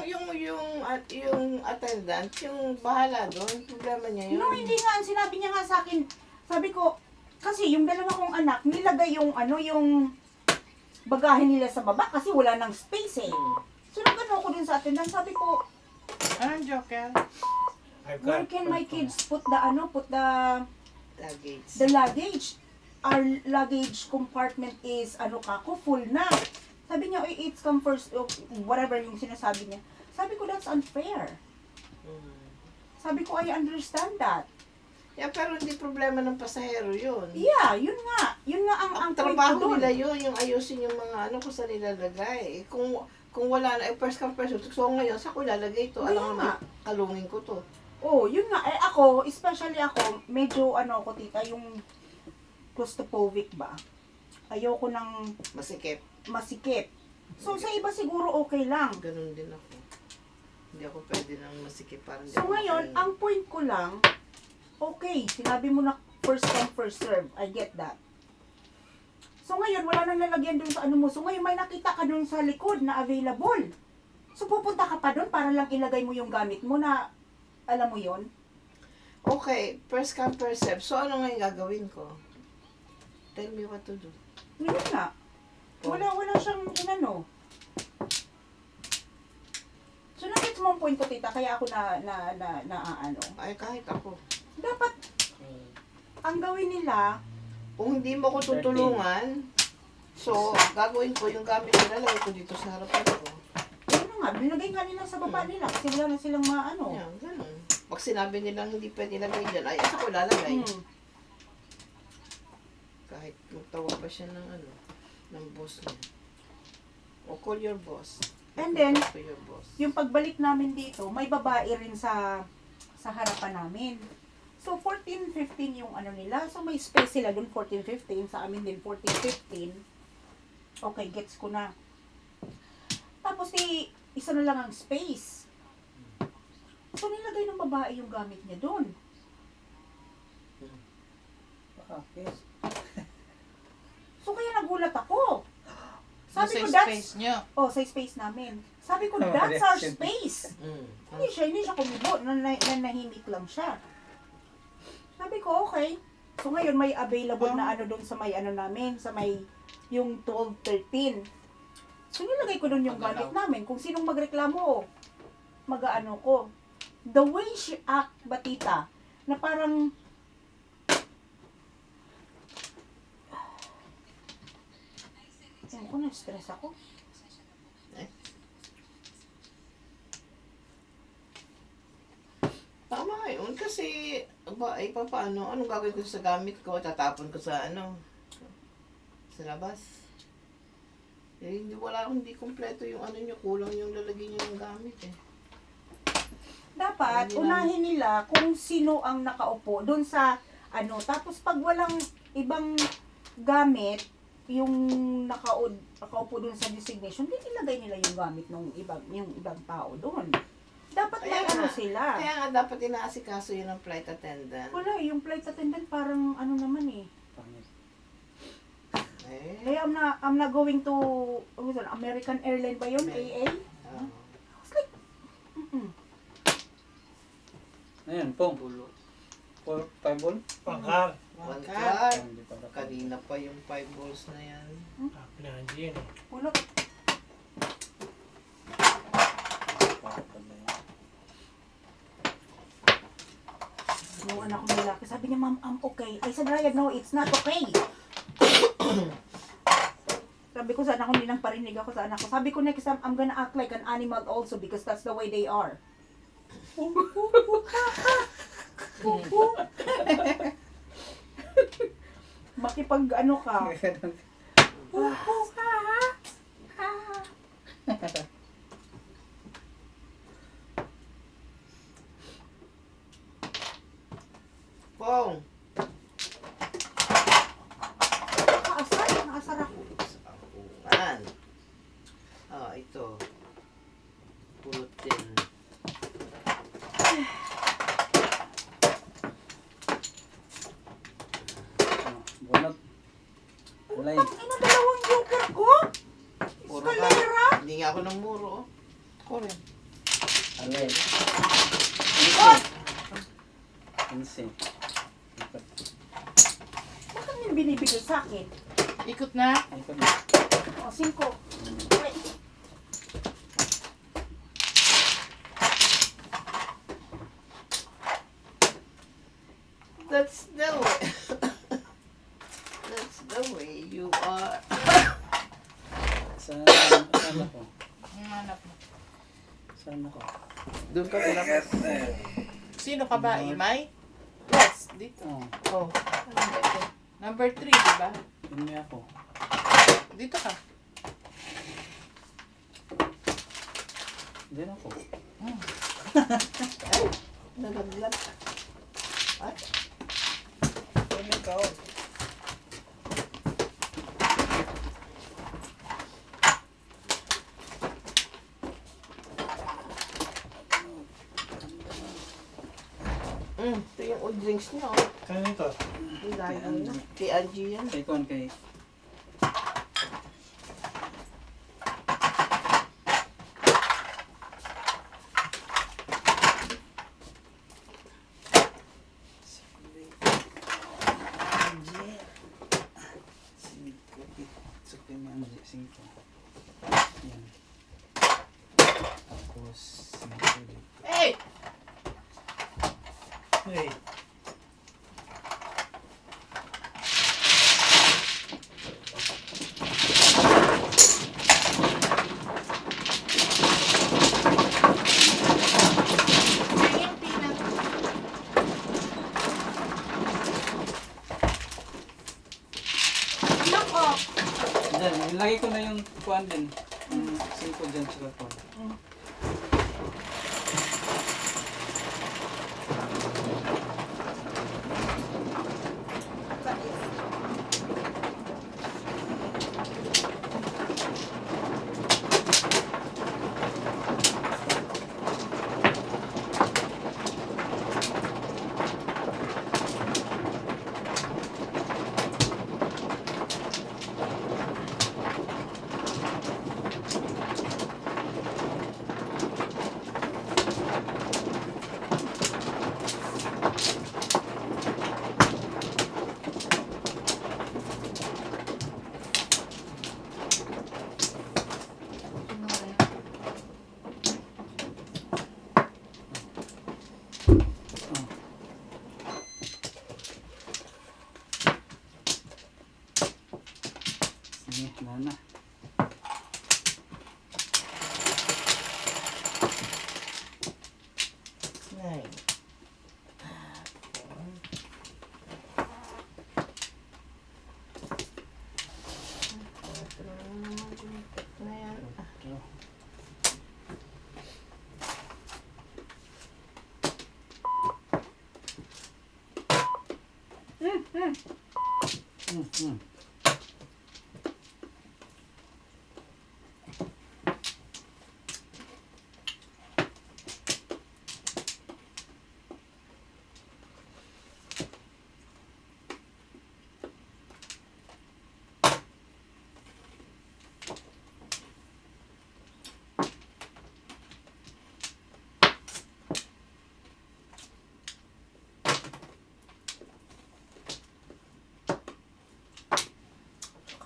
Yung attendant, yung bahala doon, problema niya yun. No, hindi nga. Ang sinabi niya nga sa akin, sabi ko, kasi yung dalawa kong anak, nilagay yung ano, yung bagahe nila sa baba kasi wala nang space eh. So nagano ko dun sa attendant, sabi ko, Anong Joker? where can my kids put the ano, put the Luggage. luggage? Our luggage compartment is ano kako, full na. Sabi niya, "Oy, it's come first," whatever yung sinasabi niya. Sabi ko, that's unfair. Sabi ko, I understand that. Yeah, pero hindi problema ng pasahero yun. Yeah, yun nga. Yun nga ang Ang point ko trabaho dun. nila yun, yung ayusin yung mga ano kung saan nilalagay. Kung wala na, first come first serve. So ngayon, sa ko ilalagay ito? Kaya Alam mo, nga. kalungin ko to. Oh, yun nga. Eh ako, especially ako, medyo ano ako tita, yung claustrophobic ba? Ayoko ng Masikip. masikip. So sa iba siguro okay lang. Ganun din ako. Hindi ako pwede ng masikip. Parang So ngayon, ang point ko lang, okay, sinabi mo na first come first serve. I get that. So ngayon, wala nang lalagyan dun sa ano mo. So ngayon, may nakita ka dun sa likod na available. So pupunta ka pa dun para lang ilagay mo yung gamit mo na, alam mo yon. Okay, first come first serve. So ano ngayon gagawin ko? Tell me what to do. Ngayon nga. Wala siyang inano. So nakita mo ang point ko tita, kaya ako na ano. Ay, kahit ako. Dapat, ang gawin nila, Kung hindi mo ko tutulungan, So, gagawin ko yung gamit nila, lagay ko dito sa harapan ko. Ano nga, binagay nga nila sa baba nila kasi wala na silang maano. Yan, ganun. Pag sinabi nilang hindi pwede lagay dyan, ay asa ko lalagay. Hmm. Kahit magtawag pa siya ng ano, ng boss niya. O call your boss. And then, Talk to your boss. Yung pagbalik namin dito, may babae rin sa harapan namin. So, 14-15 yung ano nila. So, may space sila dun, 14-15. Sa amin din, 14-15. Okay, gets ko na. Tapos, isa na lang ang space. So, nilagay ng babae yung gamit niya dun. Bakit? So, kaya nagulat ako. Sa Sabi ko, space nyo. sa space namin. Sabi ko, that's our Reaction. space. Mm. Hindi siya kumibo. Nanahimik lang siya. Sabi ko, okay. So ngayon may available na ano doon sa may ano namin, sa may yung 12-13. So nilagay ko doon yung gamit namin. Kung sinong magreklamo, mag-ano ko. The way she act, Batita, na parang Ewan ko, na-stress ako. Tama yun, kasi, ba, ay paano, anong gagawin ko sa gamit ko? Tatapon ko sa ano, sa labas. Eh, hindi kompleto yung ano nyo, kulang yung lalagyan nyo ng gamit eh. Dapat, Hindi unahin nila kung sino ang nakaupo doon sa ano. Tapos pag walang ibang gamit, yung nakaupo doon sa designation, di ilagay nila yung gamit ng ibang tao doon. Dapat may Kaya ano nga. sila. Kaya nga dapat inaasikaso yun ng flight attendant. Wala, yung flight attendant parang ano naman eh. Pangit. Eh, Kaya I'm not going to American Airline ba yun? AA? ah, Mm-mm. Ayan, pong. 5 ball? Pangkal. one Ka. card. Hindi pa dapat. Kanina pa yung 5 balls na yan. Pinanji yan eh. Pulot. Yung anak ko lalaki, sabi niya, Ma'am, I'm okay. I said, Ryan, no, it's not okay. Sabi ko sa anak ko, hindi nang parinig ako sa anak ko. Sabi ko, next time, I'm gonna act like an animal also because that's the way they are. Makipag ano ka. Pong! Nakaasar ako. Ayan. Ah, ito. Pulot din. Bunot. Alay. Ang ina, dalawang joker ko. Puro ka. Escalera. Hindi nga ako ng muro. Oh. Ako rin. Alay. Oh, 15. bakit niyo binibigay sa akin? Ikot na. Ay, kami. O, 5. Wait. That's the way. That's the way you are. Saan ako? Ang hanap mo. Saan ako? Doon ka pinaka. Sino ka ba, Imay? Yes, dito. Oh, Oh. Ano ba ito? Number 3, di ba? hindi ako. Dito ka. Hindi ako. Ay, nalaglag. Ay. Ano ikaw? Ito yung old drinks niya. Oh. Kaya nito? Yung dahil na. Kay Angie yan. Kay Kon, kay... Yan. Tapos, 5 dito. Hey! Hey. Dyan, ilagay ko na yung kuhan din. Yung singko dyan sa kuhan. Sige, wala na. Nine. Na yan. Hmm.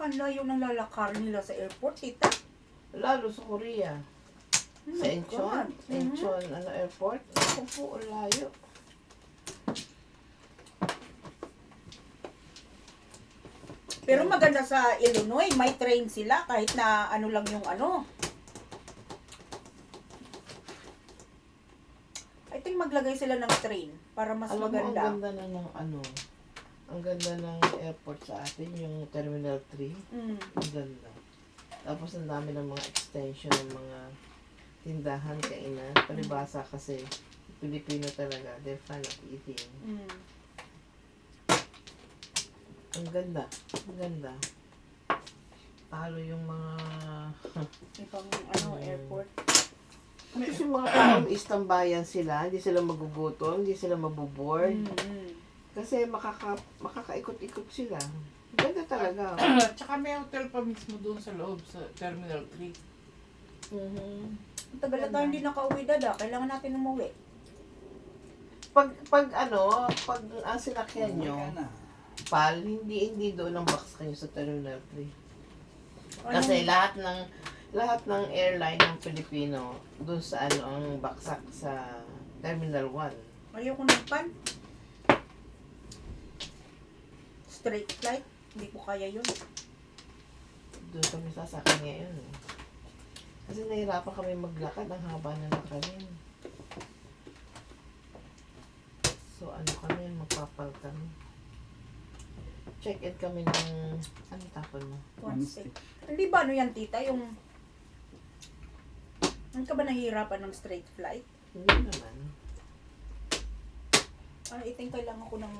Ang layo ng lalakar nila sa airport, tita. Lalo sa Korea. Oh Sa my Incheon. God. Incheon, airport. Ako po, ang layo. Pero maganda sa Illinois, may train sila kahit na ano lang yung ano. I think maglagay sila ng train para mas Alam mo, ang maganda. ganda na ng ano, ang ganda ng airport sa atin, yung Terminal 3. Mm. Ang ganda. Tapos ang dami ng mga extension ng mga tindahan, kainan. Palibasa kasi Pilipino talaga. They're fan of eating. Mm. Ang ganda. Ang ganda. Talo yung mga... Ibang ano, airport. Kasi yung mga taong istambayan sila, hindi sila magugutom, hindi sila mabuboard. Mm. Kasi makakaikot-ikot sila. Ganda talaga. Tsaka may hotel pa mismo doon sa loob, sa Terminal 3. Mhm. Ang tagal na tayo hindi nakauwi, dada. Kailangan natin umuwi. Pag pag ang sinakyan nyo, Umuwi ka na. pal, hindi doon ang box kayo sa Terminal 3. Ano? Kasi lahat ng airline ng Pilipino doon sa ang baksak sa Terminal 1. Ayoko ng pan. Straight flight. Hindi ko kaya yun. Doon kami sasakay ngayon. Kasi nahirapan kami maglakad, ang haba na nakarin. So kami, magpapal kami. Check-in kami ng, tapon mo? One stick. Hindi ba ano yan, tita? Yung... Ano ka ba nahihirapan ng straight flight? Hindi naman. I think kailangan ko ng...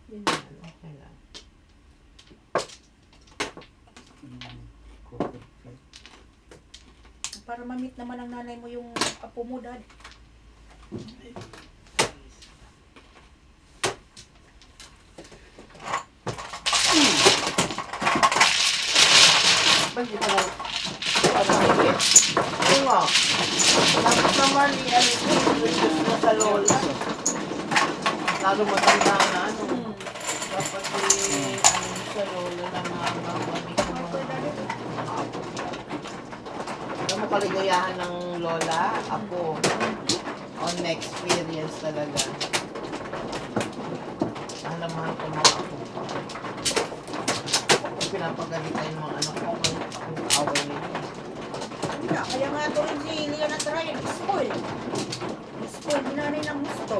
Hindi naman, okay lang. Corporate flight. Para ma-meet naman ang nanay mo yung apo mo, dad. Ba't di pa lang, higit? Yung nga, dapat naman i-introduce mo sa lola. Lalo matanda na, dapat sa lola na mami ko alam mo kaligayahan ng lola, apo. On experience talaga. Mahal ko mga apo ko. Pinapagalitan yung mga anak ko kung away nila. Wala, kaya nga ito rin si Leon at Ryan, spoil. Spoil, dinanay ng gusto.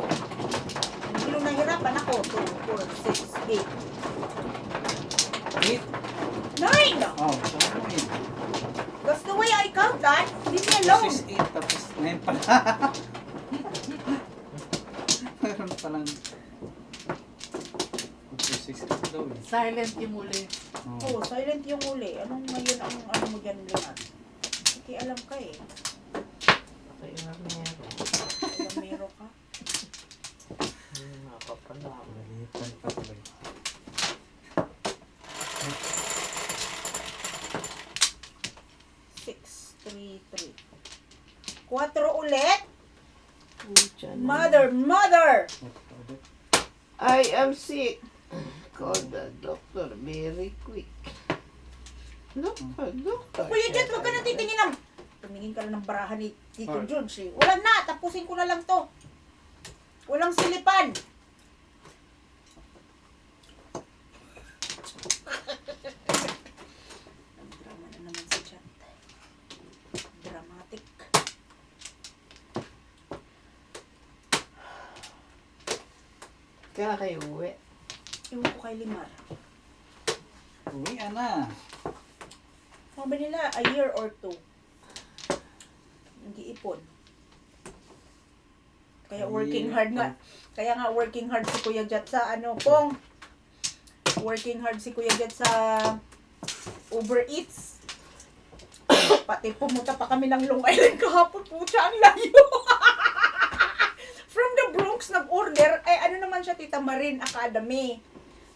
Hindi nung nahirapan ako, 2, 4, 6, 8. 8. 9! Oh, Meron palang 6 daw eh. Silent yung uli. Oo, silent yung uli. Anong ngayon ang ano mo dyan, Leonard? Hindi alam ka eh. Kaya nga meron. Alam meron ka. Napapala. Malitan pa tuloy. Six, three, three. 4 ulit? Pucha na. Mother! Ito ulit. I am sick. Call the doctor very quick. Doctor. Kuya Jet, huwag ka na titingin ng... Tumingin ka na ng barahan ni Tito Alright. George eh. Wala na, tapusin ko na lang to. Walang silipan. Drama na naman si Jet. Dramatic. Kaya kayo uwi. Iwan ko kay Limar. Uwi na. Sabi nila, a year or 2. Nag-iipon. Kaya working hard nga. Kaya nga working hard si Kuya Jet sa ano, Pong. Working hard si Kuya Jet sa Uber Eats. Pati pumunta pa kami ng Long Island kahapon. Pucha, ang layo. From the Bronx, nag-order. Ay, ano naman siya, Tita Marin Academy.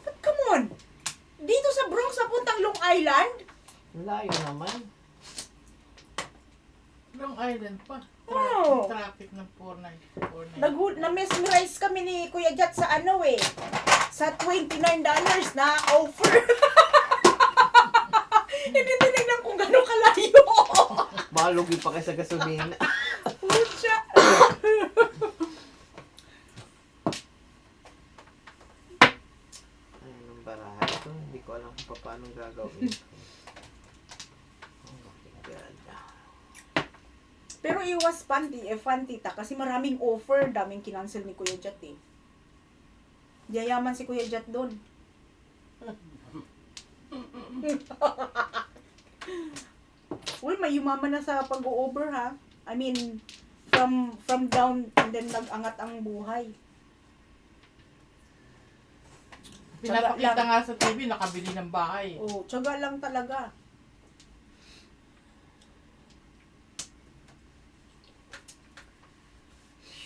But come on. Dito sa Bronx, napuntang Long Island. Layo naman. Long Island pa. Oh. Traffic ng 494. Na-mesmerize kami ni Kuya Jet sa ano eh. Sa $29 na offer. Hindi tinignan kung gano'ng kalayo. Baka lugi pa kayo sa gasolina. Pucha. Ayun ang baraha ito. Hindi ko alam kung paano gagawin. Oh my God. Pero it was fun, fun tita. Kasi maraming offer. Daming kinancel ni Kuya Jet eh. Yayaman si Kuya Jet doon. Uy, may yumaman na sa pag-over ha. I mean, from down and then nag-angat ang buhay. Pinapakita nga sa TV, nakabili ng bahay. Oh, tiyaga lang talaga.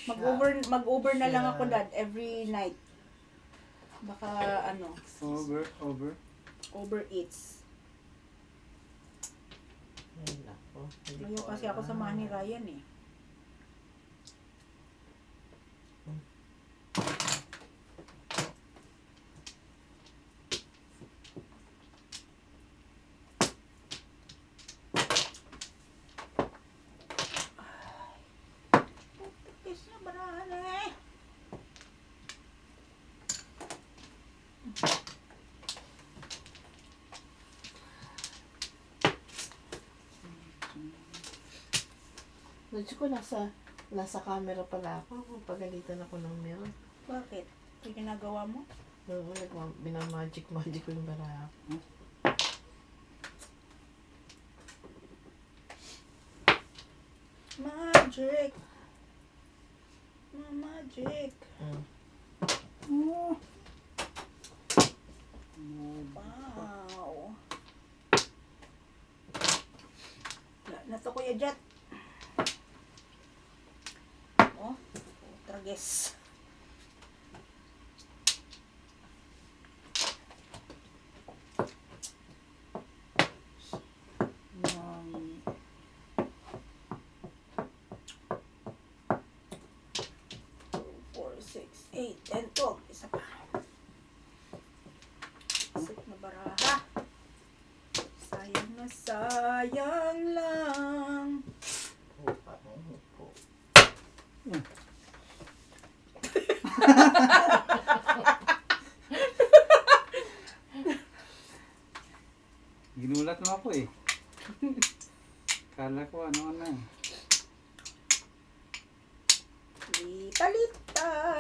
Mag-over na lang ako dad every night. Baka ano, over eats. Ay, nako. Hindi Ngayon ko kasi ako alam. samahan ni Ryan eh. Is na banana eh. Medyo ko nasa camera pala ako. Pagalitan ako ng mirror. Bakit? Ito yung ginagawa mo? Oo, binamagic ko yung baraha. Magic! Magic! Mm. Wow! Wala na to Kuya Jet. Oh, trages. Four, 6, 8, 10, 12. Isa pa. Isip na baraha. Sayang na sayang lang. Oh, parang po. Ginulat mo ako eh. Kala ko ano na. Lita-lita.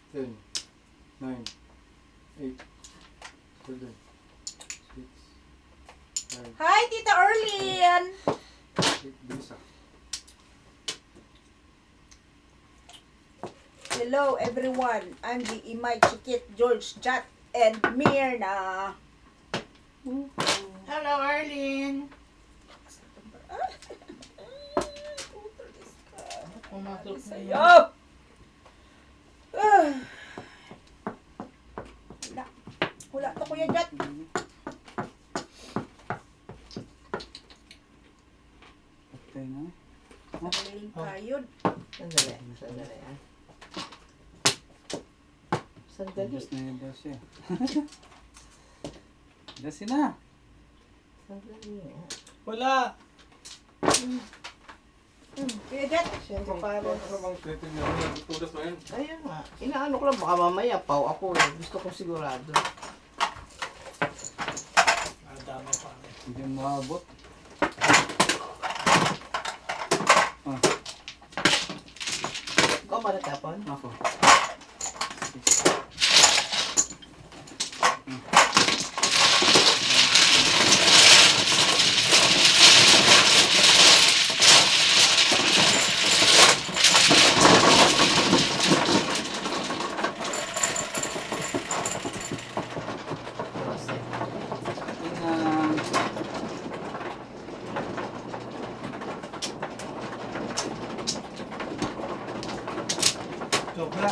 Ten, 9, 8, 7, 6, 5, Hi, Tita Erlyn! Bilis ah. Hello, everyone. Angie, Imay, Chikit, George, Chat, and Mirna. Hello, Arlene. Pumasok na yun. Sayo! Wala. Wala to, Kuya Jat. Patay na. Sakaling kayod. Sandali, sandali ah. Sandali. Diyos na yung boss eh. Diyos na. Sandali ah. Wala! Kuya Jat. Siyempre, parang... Ano bang titignan mo? Tudas mo yan? Ayun nga. Inaano ko lang, baka mamaya, pau ako eh. Gusto ko sigurado. Hindi maabot. Ikaw ba natapon? Ako. Inang. Sobra!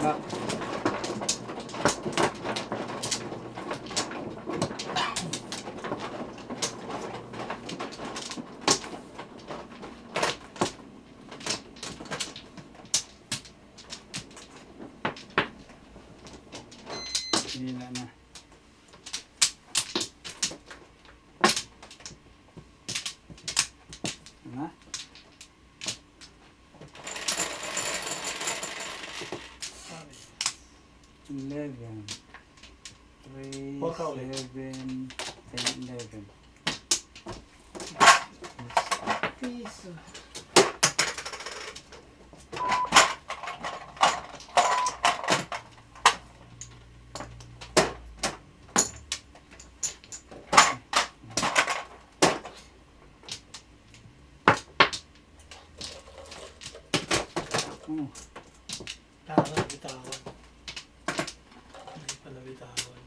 Bak. Hila na. Na? Eleven. Three, Four ka ulit. 7, 10, 11. Piso. Oh, Tarang bitawan. 'Di pa nabitawan.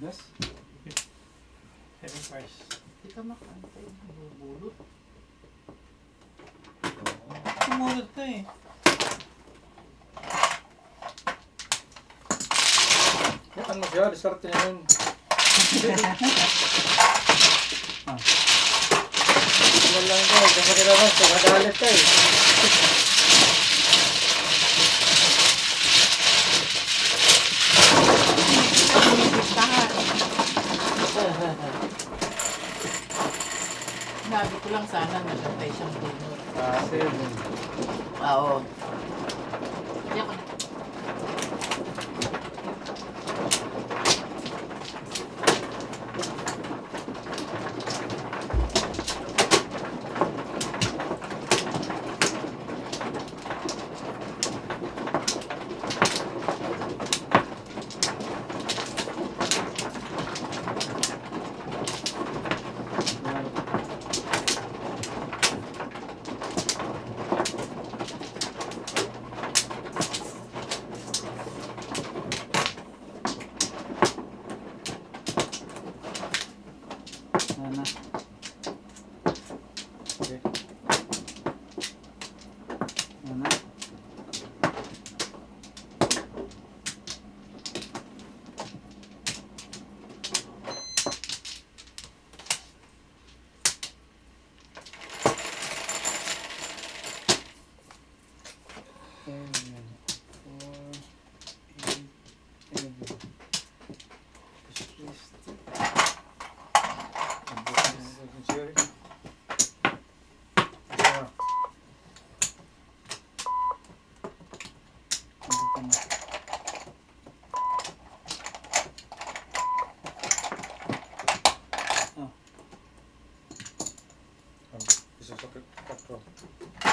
Yes? 7 price. Hindi ka makantay. Bubulot. Sumunod na eh. Yan mo siya, diskarte niya yun. Wala lang ko, kasi kinabas, nagagalit ka eh. Bumibigtahan. Sinabi ko lang sana nagantay siyang bunot. Kasi, Oo. Hindi ako sana. Okay. Sana. Seven, 4, 8, 11. Sincere. Hindi pa na. Isa sa 4.